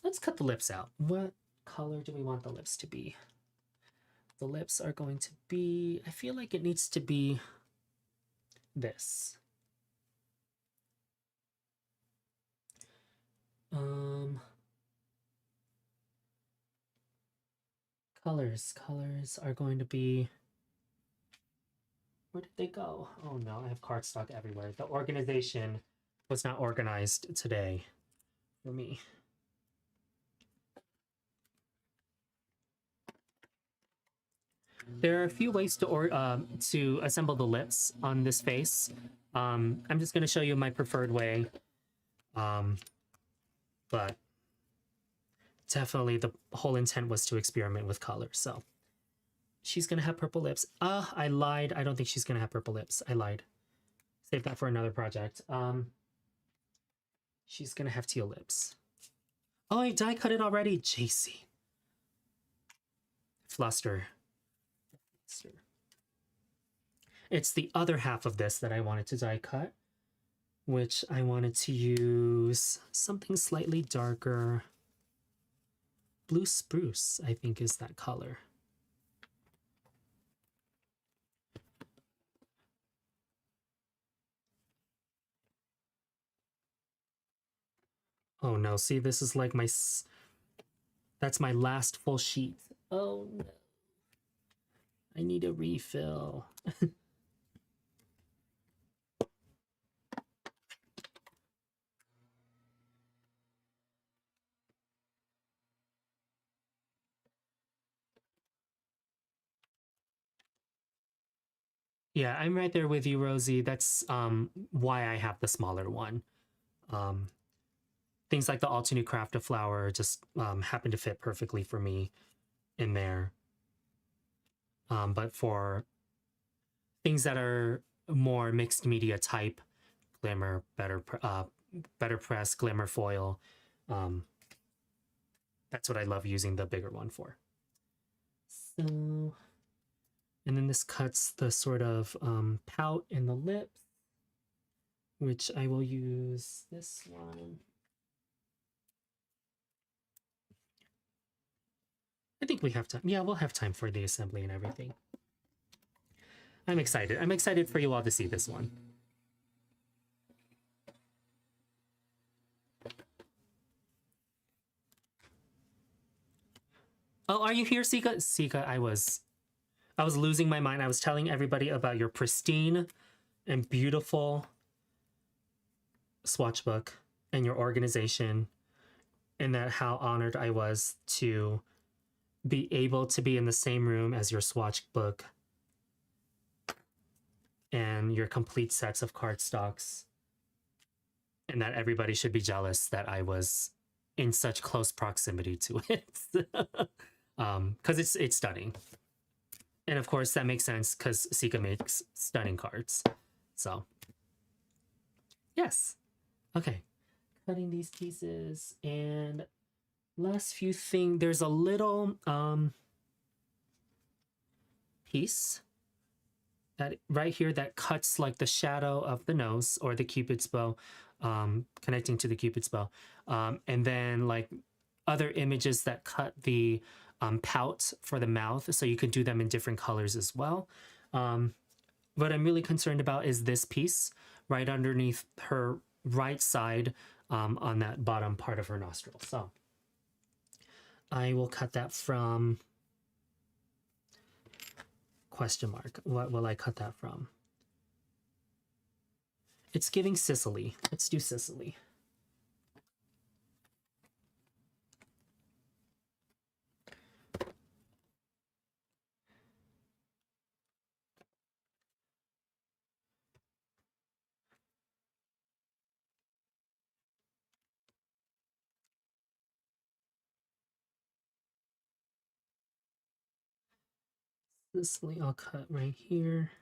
Speaker 1: Let's cut the lips out. What color do we want the lips to be? The lips are going to be, I feel like it needs to be this. Colors are going to be, where did they go? Oh no, I have cardstock everywhere. The organization was not organized today for me. There are a few ways to assemble the lips on this face. I'm just going to show you my preferred way. But definitely the whole intent was to experiment with color. So she's going to have purple lips. I lied. I don't think she's going to have purple lips. I lied. Save that for another project. She's going to have teal lips. Oh, I die cut it already. Jaycee. Fluster. It's the other half of this that I wanted to die cut, which I wanted to use something slightly darker. Blue spruce, I think, is that color. Oh no, see, this is like that's my last full sheet. Oh no. I need a refill. Yeah, I'm right there with you, Rosie. That's why I have the smaller one. Things like the All Too New Craft of Flower just happen to fit perfectly for me in there. But for things that are more mixed media type, glimmer, better press, glimmer foil, that's what I love using the bigger one for. So, and then this cuts the sort of pout in the lips, which I will use this one. I think we have time. Yeah, we'll have time for the assembly and everything. I'm excited. I'm excited for you all to see this one. Oh, are you here, Sika? Sika, I was losing my mind. I was telling everybody about your pristine and beautiful swatch book and your organization, and that how honored I was to be able to be in the same room as your swatch book and your complete sets of cardstocks, and that everybody should be jealous that I was in such close proximity to it. Because it's stunning. And of course that makes sense because Sika makes stunning cards. So yes. Okay. Cutting these pieces, and last few things, there's a little piece that right here that cuts like the shadow of the nose or the Cupid's bow, connecting to the Cupid's bow. And then like other images that cut the pout for the mouth, so you could do them in different colors as well. What I'm really concerned about is this piece right underneath her right side, on that bottom part of her nostril. So I will cut that from question mark. What will I cut that from? It's giving Sicily. Let's do Sicily. Sicily, I'll cut right here.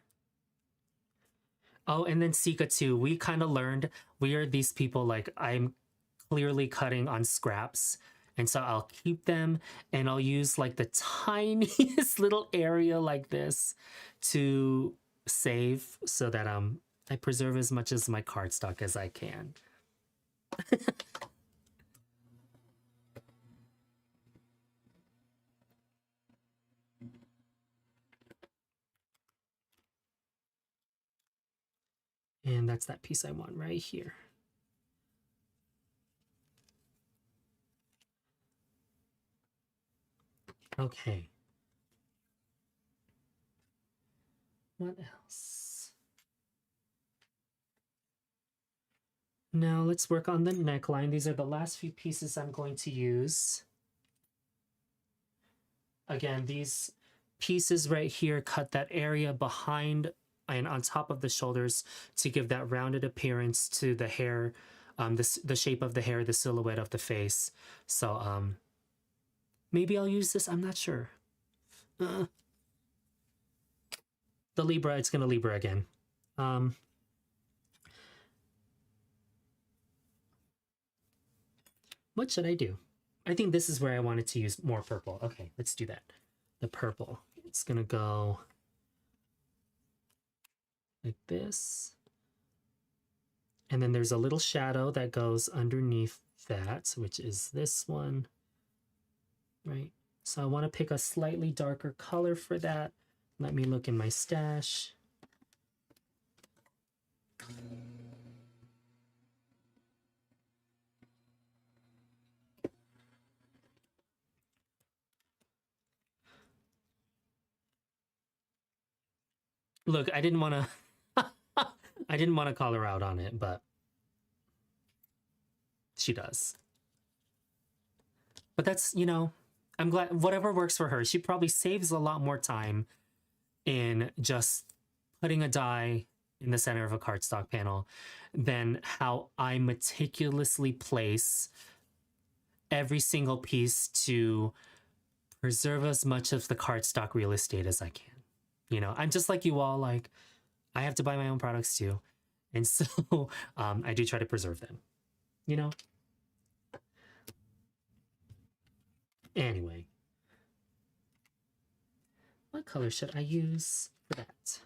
Speaker 1: Oh, and then Sika too. We kind of learned we are these people, like I'm clearly cutting on scraps, And so I'll keep them and I'll use like the tiniest little area like this to save so that I preserve as much as my cardstock as I can. And that's that piece I want right here. Okay. What else? Now let's work on the neckline. These are the last few pieces I'm going to use. Again, these pieces right here cut that area behind and on top of the shoulders to give that rounded appearance to the hair, the shape of the hair, the silhouette of the face. So maybe I'll use this, I'm not sure. The Libra, it's gonna Libra again. What should I do? I think this is where I wanted to use more purple. Okay, let's do that. The purple, it's gonna go like this. And then there's a little shadow that goes underneath that, which is this one, right? So I want to pick a slightly darker color for that. Let me look in my stash. Look, I didn't want to I didn't want to call her out on it, but she does. But that's, you know, I'm glad whatever works for her. She probably saves a lot more time in just putting a die in the center of a cardstock panel than how I meticulously place every single piece to preserve as much of the cardstock real estate as I can. You know, I'm just like you all, like, I have to buy my own products too. And so I do try to preserve them, you know? Anyway, what color should I use for that?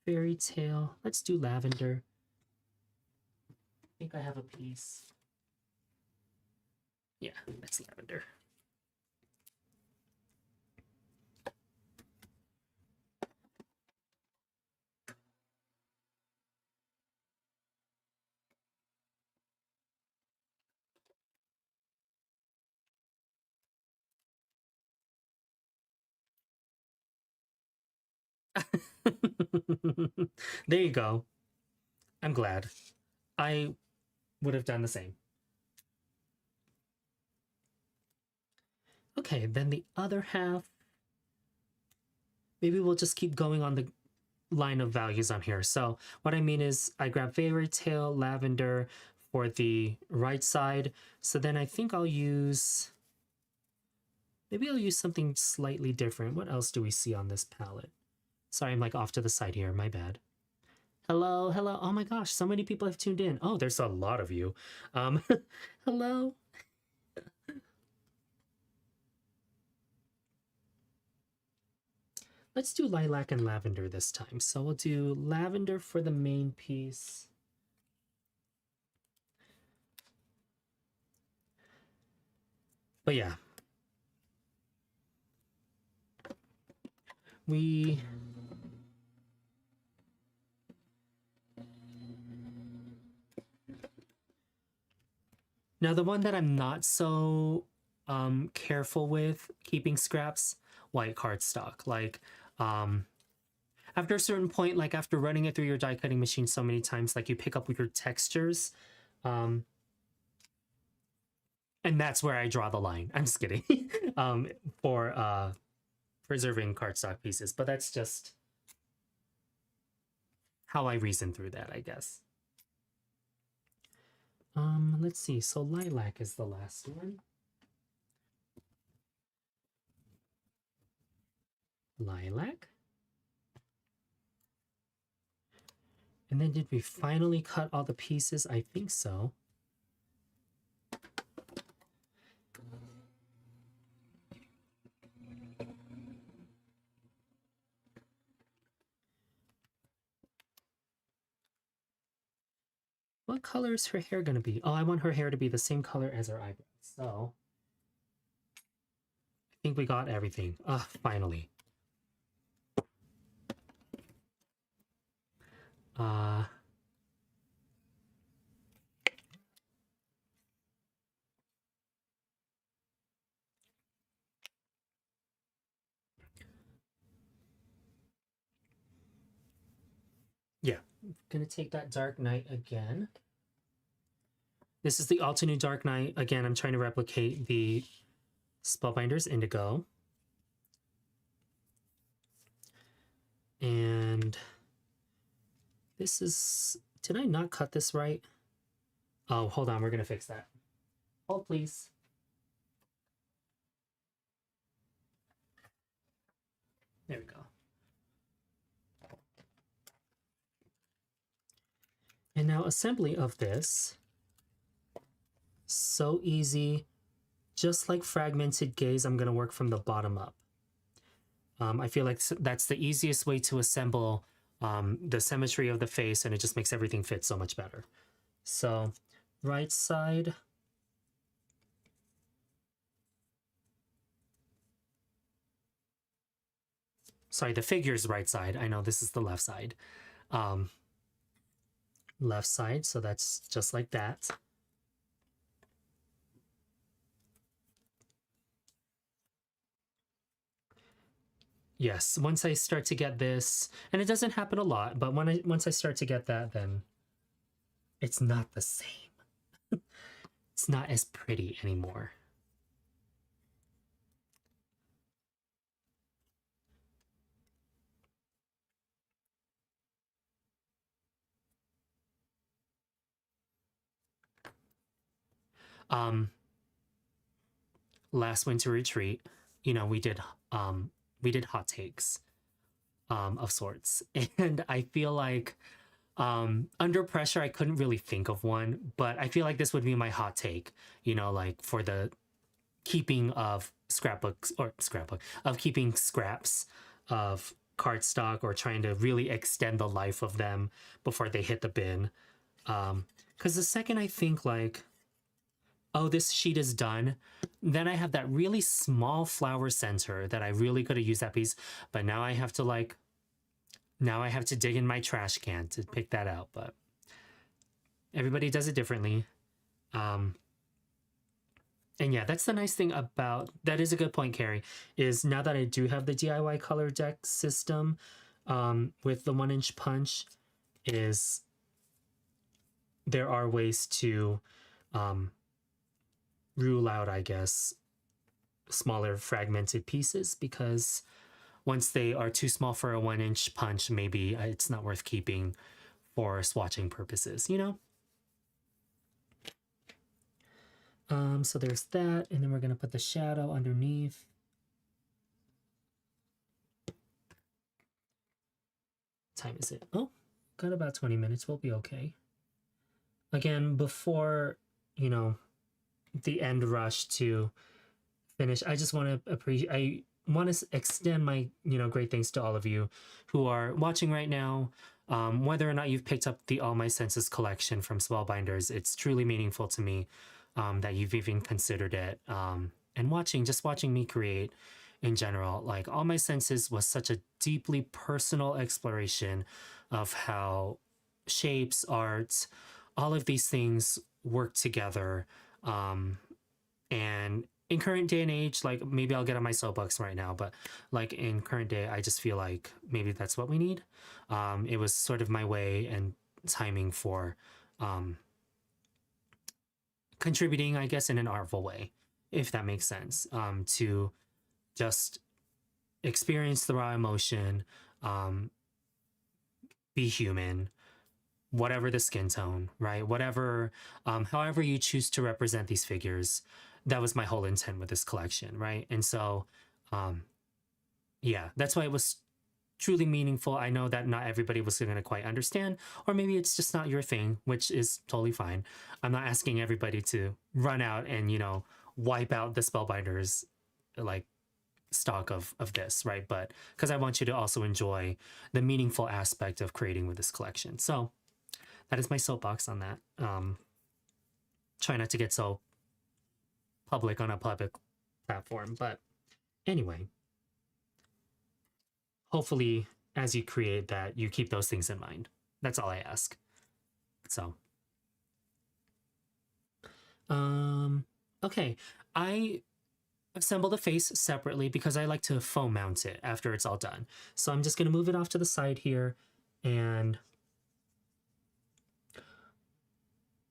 Speaker 1: Fairy tale. Let's do lavender. I think I have a piece. Yeah, that's lavender. There you go. I'm glad. I would have done the same. Okay, then the other half, maybe we'll just keep going on the line of values on here. So what I mean is I grab fairy tale, lavender for the right side. So then I think I'll use, maybe I'll use something slightly different. What else do we see on this palette? Sorry, I'm like off to the side here. My bad. Hello, hello. Oh my gosh, so many people have tuned in. Oh, there's a lot of you. Hello. Let's do lilac and lavender this time. So we'll do lavender for the main piece. But yeah. Now the one that I'm not so careful with keeping scraps, white cardstock. Like after a certain point, like after running it through your die cutting machine so many times, like you pick up with your textures. And that's where I draw the line. I'm just kidding. For preserving cardstock pieces, but that's just how I reason through that, I guess. Let's see. So lilac is the last one. Lilac. And then did we finally cut all the pieces? I think so. What color is her hair gonna be? Oh, I want her hair to be the same color as her eyebrows. So I think we got everything. Ah, finally. Yeah, I'm gonna take that Dark Knight again. This is the Altenew Dark Knight. Again, I'm trying to replicate the Spellbinders Indigo. And this is, did I not cut this right? Oh, hold on, we're gonna fix that. Hold, please. There we go. And now assembly of this. So easy. Just like Fragmented Gaze, I'm gonna work from the bottom up. I feel like that's the easiest way to assemble the symmetry of the face, and it just makes everything fit so much better. So right side. Sorry, the figure's right side. I know this is the left side. Left side, so that's just like that. Yes, once I start to get this, and it doesn't happen a lot, but once I start to get that, then it's not the same. It's not as pretty anymore. Last winter retreat, you know, we did hot takes of sorts, and I feel like under pressure I couldn't really think of one, but I feel like this would be my hot take, you know, like for the keeping of keeping scraps of cardstock, or trying to really extend the life of them before they hit the bin. Because the second I think like, oh, this sheet is done, then I have that really small flower center that I really could have used that piece, but now I have to dig in my trash can to pick that out. But everybody does it differently. And yeah, that's the nice thing about, that is a good point, Carrie, is now that I do have the DIY color deck system with the 1-inch punch, is there are ways to rule out, I guess, smaller fragmented pieces, because once they are too small for a 1-inch punch, maybe it's not worth keeping for swatching purposes, you know? So there's that, and then we're gonna put the shadow underneath. What time is it? Oh, got about 20 minutes. We'll be okay. Again, before, you know, the end rush to finish, I just want to extend my, you know, great thanks to all of you who are watching right now. Whether or not you've picked up the All My Senses collection from Spellbinders, it's truly meaningful to me that you've even considered it. And just watching me create in general, like All My Senses was such a deeply personal exploration of how shapes, arts, all of these things work together. And in current day and age, like maybe I'll get on my soapbox right now, but like in current day, I just feel like maybe that's what we need. It was sort of my way and timing for contributing, I guess, in an artful way, if that makes sense, to just experience the raw emotion, be human, whatever the skin tone, right? Whatever, however you choose to represent these figures, that was my whole intent with this collection, right? And so, yeah, that's why it was truly meaningful. I know that not everybody was going to quite understand, or maybe it's just not your thing, which is totally fine. I'm not asking everybody to run out and, you know, wipe out the Spellbinders, like, stock of this, right? But because I want you to also enjoy the meaningful aspect of creating with this collection. So that is my soapbox on that. Try not to get so public on a public platform, but anyway, hopefully as you create that, you keep those things in mind. That's all I ask. So, okay, I assemble the face separately because I like to foam mount it after it's all done. So I'm just going to move it off to the side here, and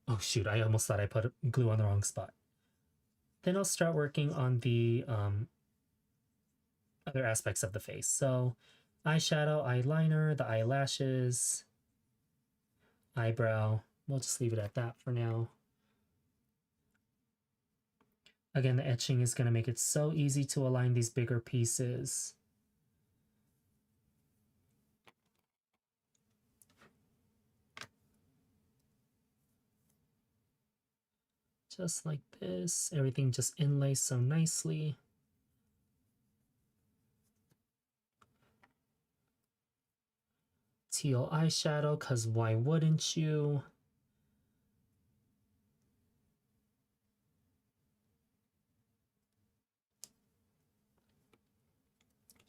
Speaker 1: oh shoot, I almost thought I put glue on the wrong spot. Then I'll start working on the other aspects of the face. So eyeshadow, eyeliner, the eyelashes, eyebrow. We'll just leave it at that for now. Again, the etching is going to make it so easy to align these bigger pieces. Just like this, everything just inlays so nicely. Teal eyeshadow, because why wouldn't you?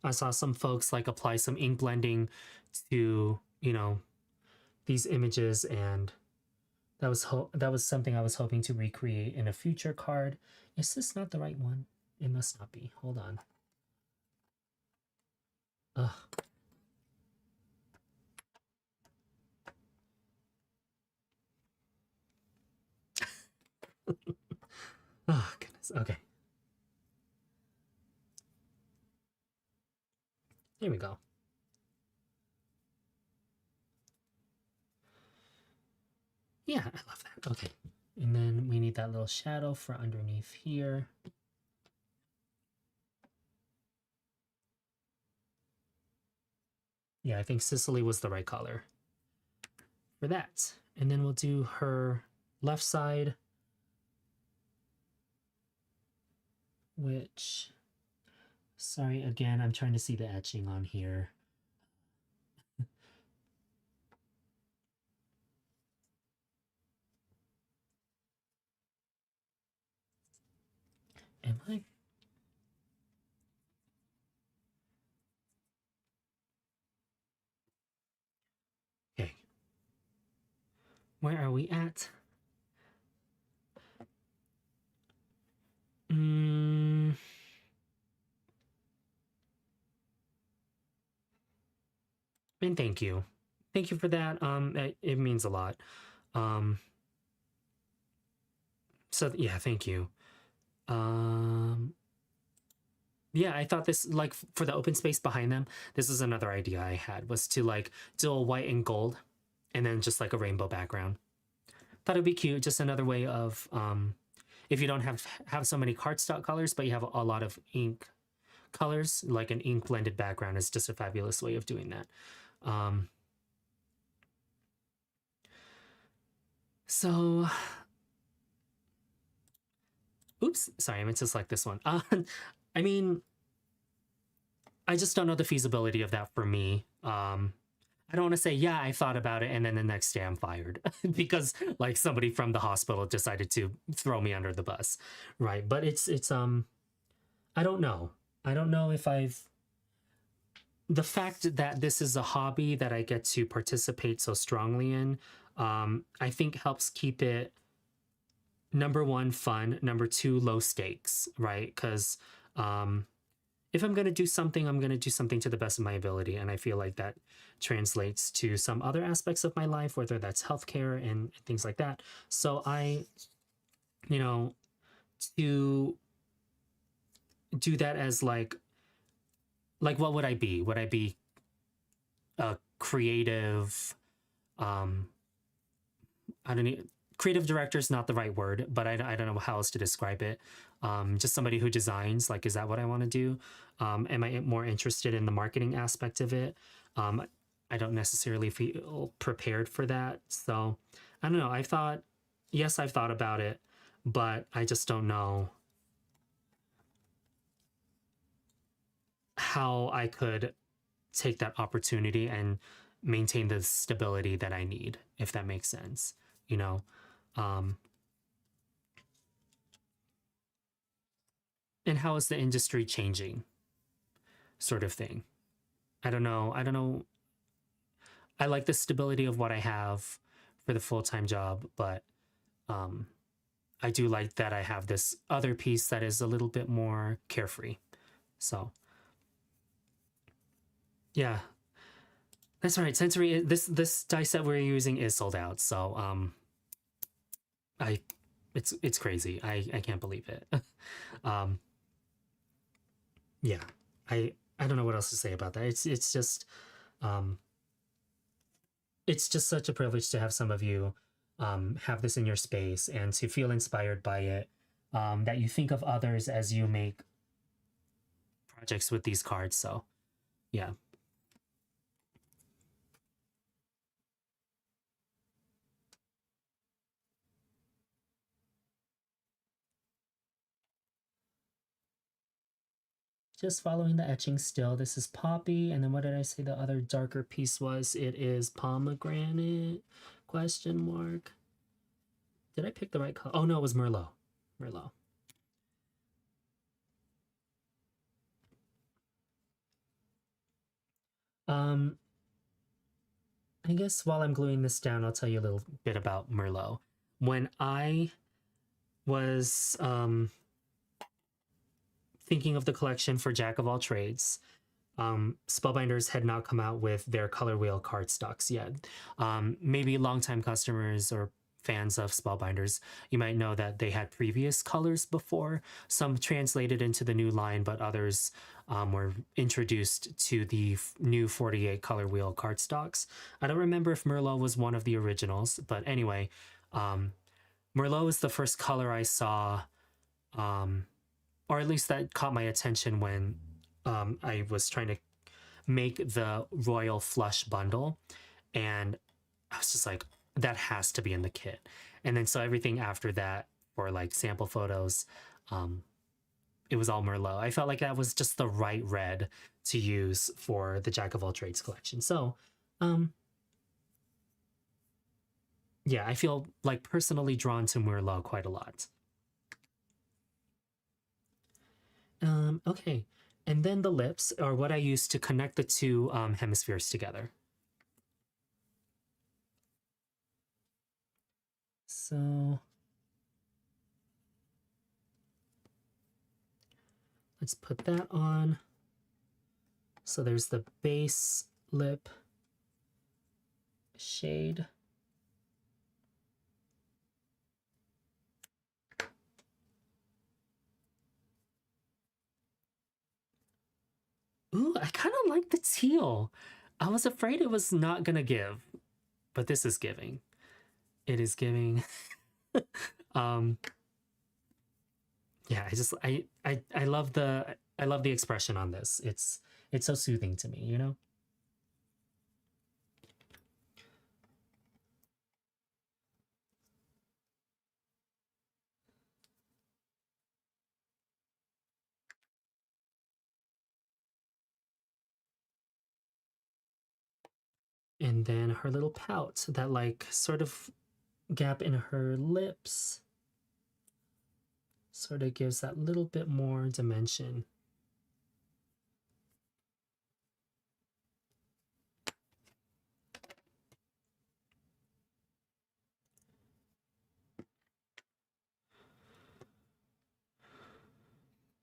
Speaker 1: I saw some folks like apply some ink blending to, you know, these images, and that was something I was hoping to recreate in a future card. Is this not the right one? It must not be. Hold on. Ugh. Oh, goodness. Okay. There we go. Yeah, I love that. Okay. And then we need that little shadow for underneath here. Yeah, I think Sicily was the right color for that. And then we'll do her left side, which, sorry, again, I'm trying to see the etching on here. Am I? Okay. Where are we at? And thank you. Thank you for that. It means a lot. So yeah, thank you. Yeah, I thought this, like, for the open space behind them, this is another idea I had, was to like do a white and gold and then just like a rainbow background. Thought it'd be cute, just another way of if you don't have so many cardstock colors, but you have a lot of ink colors, like an ink blended background is just a fabulous way of doing that. So, oops, sorry, I meant to select this one. I mean, I just don't know the feasibility of that for me. I don't want to say, yeah, I thought about it, and then the next day I'm fired because like somebody from the hospital decided to throw me under the bus, right? But it's I don't know. I don't know if the fact that this is a hobby that I get to participate so strongly in, I think helps keep it, number one, fun, number two, low stakes, right? Because if I'm going to do something, I'm going to do something to the best of my ability. And I feel like that translates to some other aspects of my life, whether that's healthcare and things like that. So I, you know, to do that as like what would I be? Would I be a creative, I don't know, creative director is not the right word, but I don't know how else to describe it. Just somebody who designs, like, is that what I want to do? Am I more interested in the marketing aspect of it? I don't necessarily feel prepared for that. So I don't know. I've thought about it, but I just don't know how I could take that opportunity and maintain the stability that I need, if that makes sense, you know. And how is the industry changing, sort of thing. I don't know. I like the stability of what I have for the full-time job, but I do like that I have this other piece that is a little bit more carefree. So yeah, that's right. Sensory, this die set we're using is sold out. So I it's crazy. I can't believe it. Yeah, I don't know what else to say about that. Um it's just such a privilege to have some of you have this in your space and to feel inspired by it. That you think of others as you make projects with these cards. So yeah. Just following the etching still. This is poppy, and then what did I say the other darker piece was? It is pomegranate, question mark. Did I pick the right color? Oh no, it was Merlot. Merlot. I guess while I'm gluing this down, I'll tell you a little bit about Merlot. When I was thinking of the collection for Jack of All Trades, Spellbinders had not come out with their ColorWheel cardstocks yet. Maybe longtime customers or fans of Spellbinders, you might know that they had previous colors before, some translated into the new line, but others were introduced to the new 48 ColorWheel cardstocks. I don't remember if Merlot was one of the originals, but anyway, Merlot was the first color I saw, or at least that caught my attention when I was trying to make the Royal Flush bundle, and I was just like, that has to be in the kit. And then so everything after that for like sample photos, it was all Merlot. I felt like that was just the right red to use for the Jack of All Trades collection. So yeah, I feel like personally drawn to Merlot quite a lot. Okay, and then the lips are what I use to connect the two hemispheres together. So let's put that on. So there's the base lip shade. Ooh, I kind of like the teal. I was afraid it was not gonna give, but this is giving. It is giving. um yeah, I love the expression on this. It's so soothing to me, you know? And then her little pout, that like sort of gap in her lips sort of gives that little bit more dimension.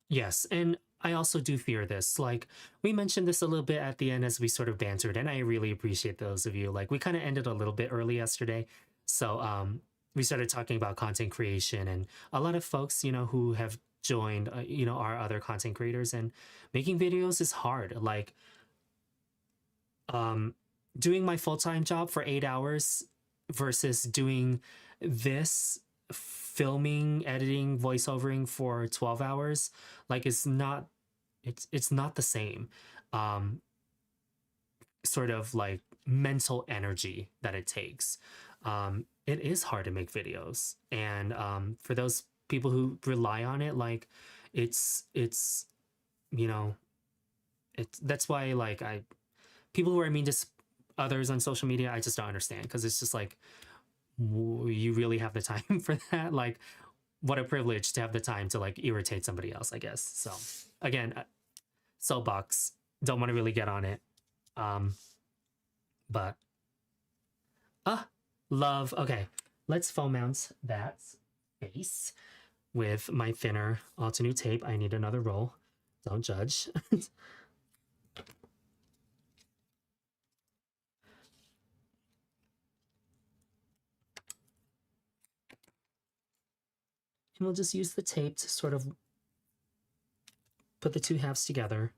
Speaker 1: Yes, and I also do fear this. Like, we mentioned this a little bit at the end as we sort of bantered, and I really appreciate those of you. Like, we kind of ended a little bit early yesterday. So we started talking about content creation, and a lot of folks, you know, who have joined, you know, our other content creators, and making videos is hard. Like, doing my full-time job for 8 hours versus doing this filming, editing, voiceovering for 12 hours, like it's not the same sort of like mental energy that it takes. It is hard to make videos, and for those people who rely on it, like it's you know, it's that's why like people who are mean to others on social media, I just don't understand, because it's just like, you really have the time for that? Like, what a privilege to have the time to like irritate somebody else, I guess. So again, soapbox, don't want to really get on it. But love. Okay, let's foam mount that face with my thinner Altenew tape. I need another roll. Don't judge. And we'll just use the tape to sort of put the two halves together.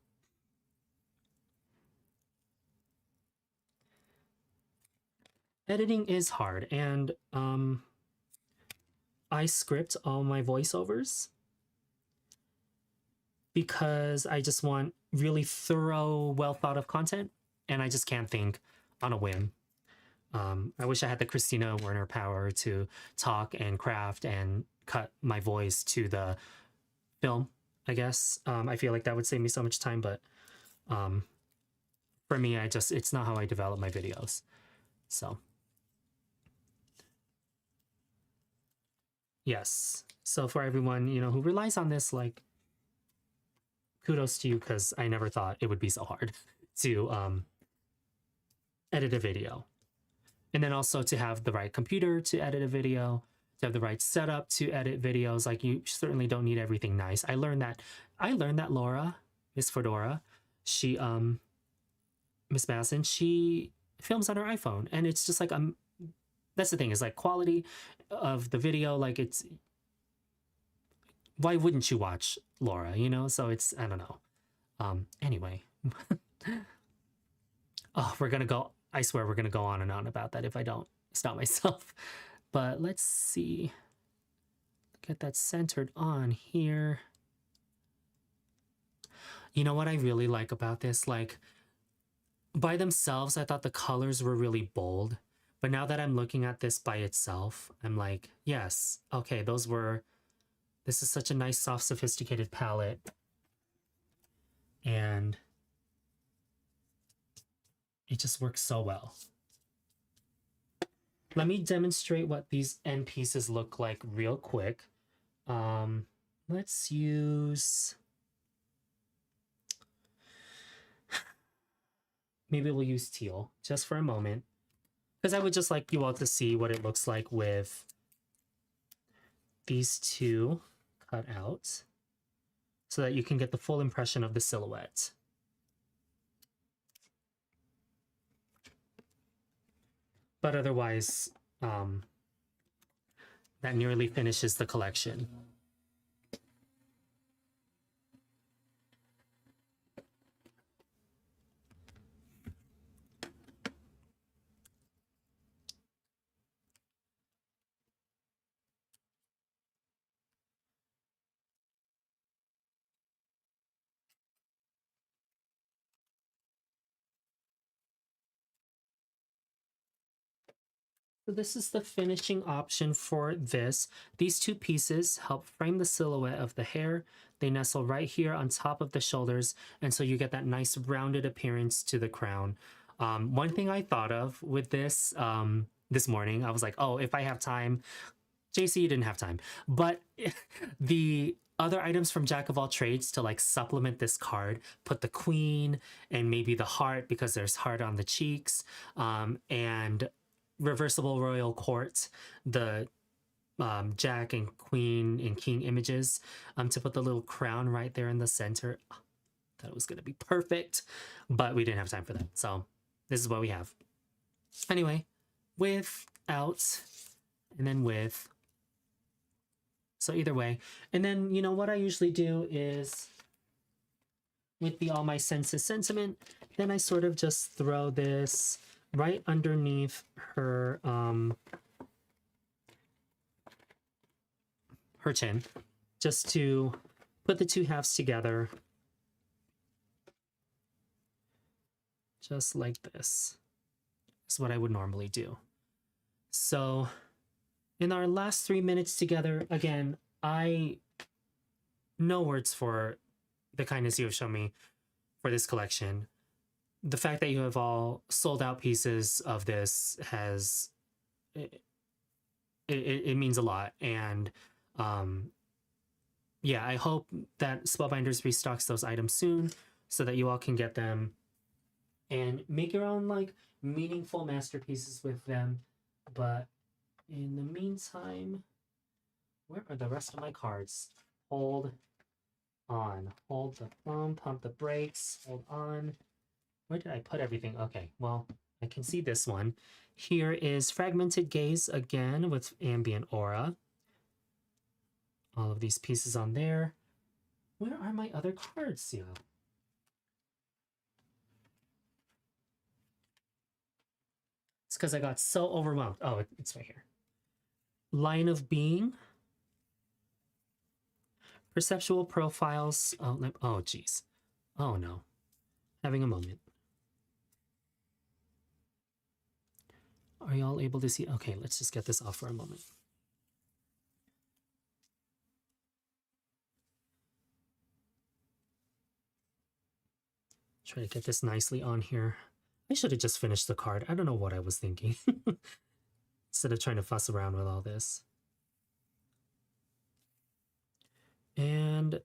Speaker 1: Editing is hard, and I script all my voiceovers because I just want really thorough, well thought of content, and I just can't think on a whim. I wish I had the Christina Werner power to talk and craft and cut my voice to the film, I guess. I feel like that would save me so much time, but for me, it's not how I develop my videos. So yes. So for everyone, you know, who relies on this, like, kudos to you, because I never thought it would be so hard to edit a video. And then also to have the right computer to edit a video, to have the right setup to edit videos. Like, you certainly don't need everything nice. I learned that Laura, Miss Fedora, she Miss Masson, she films on her iPhone, and it's just like, that's the thing, is like, quality of the video, like, it's, why wouldn't you watch Laura, you know? So it's, I don't know. Anyway. Oh, I swear we're gonna go on and on about that if I don't stop myself. But let's see. Get that centered on here. You know what I really like about this? Like, by themselves, I thought the colors were really bold. But now that I'm looking at this by itself, I'm like, yes, okay, this is such a nice, soft, sophisticated palette. And it just works so well. Let me demonstrate what these end pieces look like real quick. Let's use... Maybe we'll use teal just for a moment, because I would just like you all to see what it looks like with these two cut out, so that you can get the full impression of the silhouette. But otherwise, that nearly finishes the collection. So this is the finishing option for this. These two pieces help frame the silhouette of the hair. They nestle right here on top of the shoulders, and so you get that nice rounded appearance to the crown. One thing I thought of with this this morning, I was like, oh, if I have time. Jaycee, you didn't have time. But the other items from Jack of All Trades to like supplement this card, put the queen and maybe the heart, because there's heart on the cheeks, and reversible royal court, the Jack and Queen and King images, to put the little crown right there in the center. Oh, thought it was going to be perfect, but we didn't have time for that. So this is what we have. Anyway, without, and then with. So either way. And then, you know, what I usually do is with the All My Senses sentiment, then I sort of just throw this right underneath her her chin, just to put the two halves together, just like this. Is what I would normally do. So in our last 3 minutes together, again, no words for the kindness you have shown me for this collection. the fact that you have all sold out pieces of this has it means a lot. And yeah, I hope that Spellbinders restocks those items soon so that you all can get them and make your own like meaningful masterpieces with them. But in the meantime, where are the rest of my cards? Hold on. Hold the phone, pump the brakes, hold on. Where did I put everything? Okay, well, I can see this one. Here is Fragmented Gaze again with Ambient Aura. All of these pieces on there. Where are my other cards, yeah? It's because I got so overwhelmed. Oh, it's right here. Line of Being. Perceptual Profiles. Oh, geez. Oh, no. Having a moment. Are y'all able to see? Okay, let's just get this off for a moment. Try to get this nicely on here. I should have just finished the card. I don't know what I was thinking. Instead of trying to fuss around with all this. And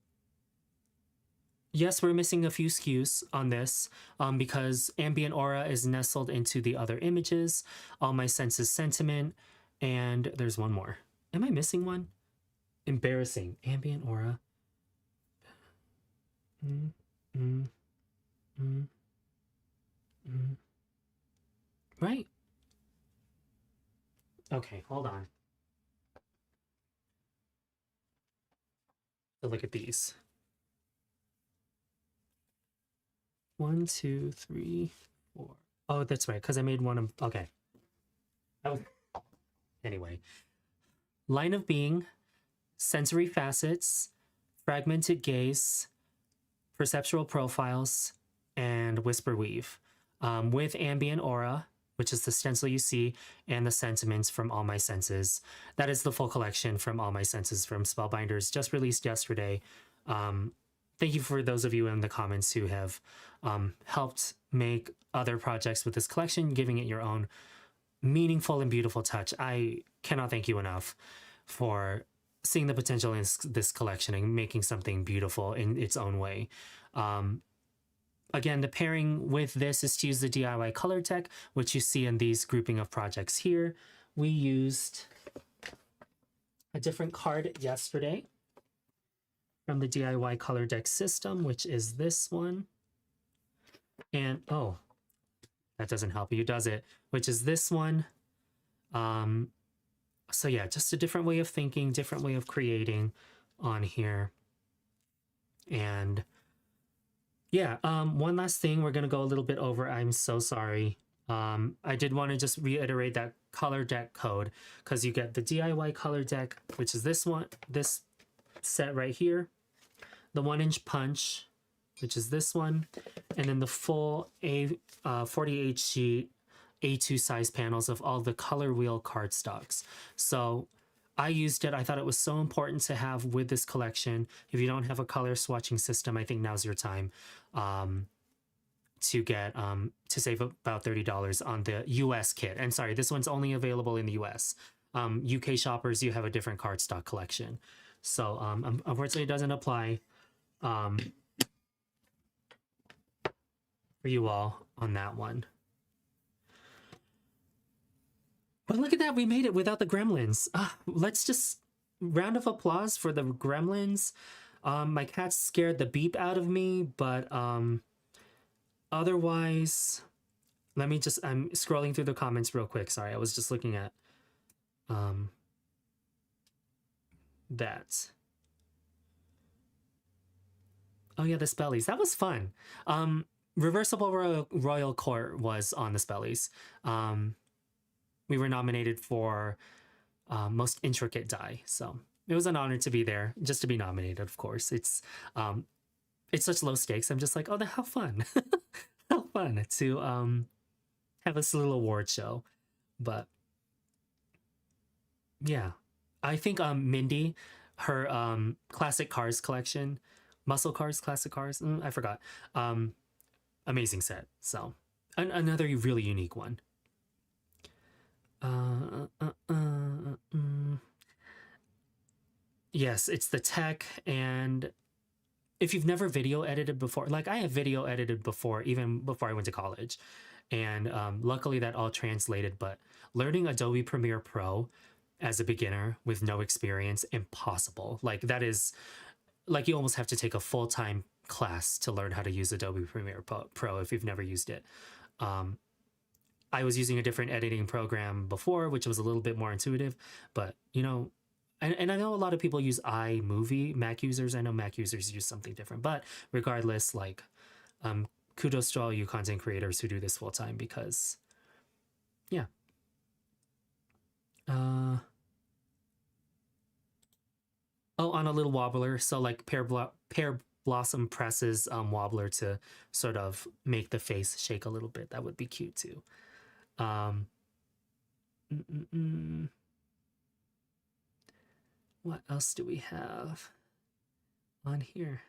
Speaker 1: yes, we're missing a few SKUs on this because Ambient Aura is nestled into the other images. All My Senses Sentiment. And there's one more. Am I missing one? Embarrassing. Ambient Aura. Right? Okay, hold on. So look at these. 1, 2, 3, 4. Oh, that's right, because I made one of... Okay. Anyway. Line of Being, Sensory Facets, Fragmented Gaze, Perceptual Profiles, and Whisper Weave. With Ambient Aura, which is the stencil you see, and the sentiments from All My Senses. That is the full collection from All My Senses from Spellbinders, just released yesterday. Thank you for those of you in the comments who have helped make other projects with this collection, giving it your own meaningful and beautiful touch. I cannot thank you enough for seeing the potential in this collection and making something beautiful in its own way. Again, the pairing with this is to use the DIY color deck, which you see in these grouping of projects here. We used a different card yesterday from the DIY color deck system, which is this one. And, oh, that doesn't help you, does it? Which is this one. So yeah, just a different way of thinking, different way of creating on here. And yeah, one last thing we're going to go a little bit over. I'm so sorry. I did want to just reiterate that color deck code because you get the DIY color deck, which is this one, this set right here, the 1-inch punch, which is this one, and then the full 48 sheet A2 size panels of all the ColorWheel cardstocks. So I used it. I thought it was so important to have with this collection. If you don't have a color swatching system, I think now's your time to get to save about $30 on the US kit. And sorry, this one's only available in the US. UK shoppers, you have a different cardstock collection. So unfortunately, it doesn't apply for you all on that one. But look at that, we made it without the gremlins. Let's just round of applause for the gremlins. My cat scared the beep out of me, but otherwise, let me just, I'm scrolling through the comments real quick. Sorry, I was just looking at that. Oh yeah, the Spellies. That was fun. Reversible Royal Court was on the Spellies. We were nominated for most intricate die, so it was an honor to be there, just to be nominated. Of course, it's such low stakes. I'm just like, oh, how fun, how fun to have this little award show. But yeah, I think Mindy, her classic cars collection, muscle cars, classic cars, I forgot. amazing set. So another really unique one. Yes, it's the tech. And if you've never video edited before, like I have video edited before, even before I went to college, and luckily that all translated. But learning Adobe Premiere Pro as a beginner with no experience, impossible. Like that is like you almost have to take a full-time class to learn how to use Adobe Premiere Pro if you've never used it. I was using a different editing program before, which was a little bit more intuitive, but you know, and I know a lot of people use iMovie, Mac users. I know Mac users use something different, but regardless, like, kudos to all you content creators who do this full time because, yeah. Oh, on a little wobbler. So like pear blossom presses wobbler to sort of make the face shake a little bit. That would be cute too. Um, what else do we have on here?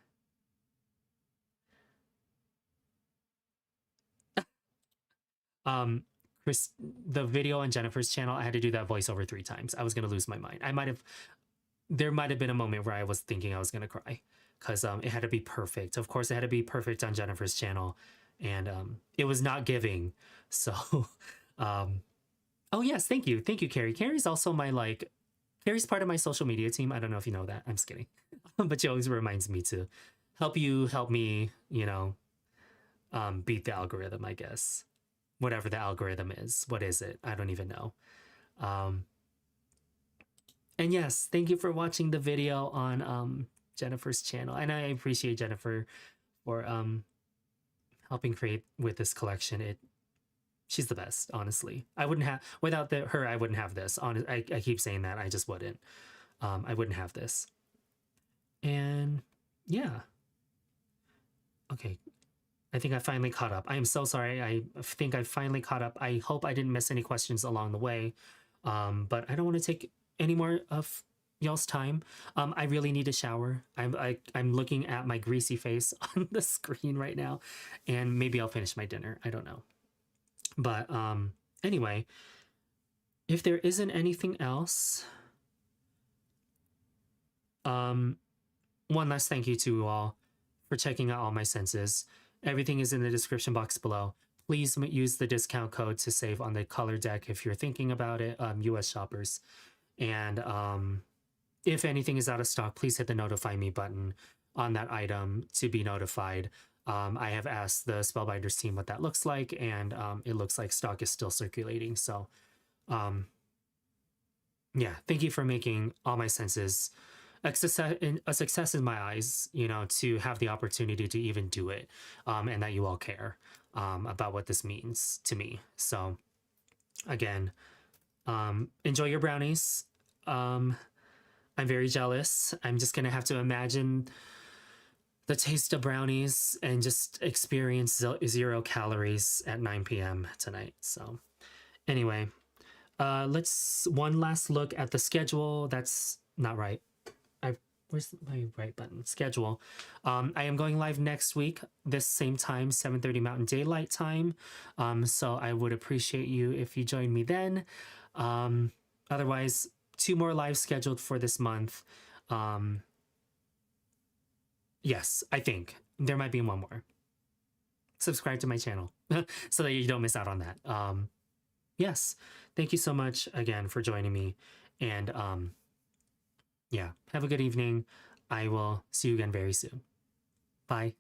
Speaker 1: Chris, the video on Jennifer's channel, I had to do that voiceover 3 times. I was gonna lose my mind. There might have been a moment where I was thinking I was gonna cry because it had to be perfect. Of course, it had to be perfect on Jennifer's channel, and it was not giving. So, oh yes, thank you, Carrie. Carrie's also Carrie's part of my social media team. I don't know if you know that. I'm just kidding, but she always reminds me to help me, you know, beat the algorithm, I guess. Whatever the algorithm is. What is it? I don't even know. And yes, thank you for watching the video on Jennifer's channel. And I appreciate Jennifer for helping create with this collection. She's the best, honestly. I wouldn't have without her, I wouldn't have this. I keep saying that. I just wouldn't. I wouldn't have this. And yeah. Okay. I think I finally caught up. I am so sorry. I think I finally caught up. I hope I didn't miss any questions along the way. But I don't want to take any more of y'all's time. I really need a shower. I'm looking at my greasy face on the screen right now, and maybe I'll finish my dinner. I don't know. But anyway, if there isn't anything else, one last thank you to you all for checking out all my senses. Everything is in the description box below. Please use the discount code to save on the color deck if you're thinking about it, US shoppers. And if anything is out of stock, please hit the notify me button on that item to be notified. I have asked the Spellbinders team what that looks like, and it looks like stock is still circulating. So yeah, thank you for making all my senses a success in my eyes, you know, to have the opportunity to even do it, and that you all care about what this means to me. So again, enjoy your brownies. I'm very jealous. I'm just gonna have to imagine the taste of brownies and just experience 0 calories at 9 p.m. tonight. So anyway, let's one last look at the schedule. That's not right. Where's my right button? Schedule. I am going live next week, this same time, 7:30 Mountain Daylight Time. So I would appreciate you if you join me then. Otherwise, 2 more lives scheduled for this month. Yes, I think there might be 1 more. Subscribe to my channel so that you don't miss out on that. Yes, thank you so much again for joining me. And yeah, have a good evening. I will see you again very soon. Bye.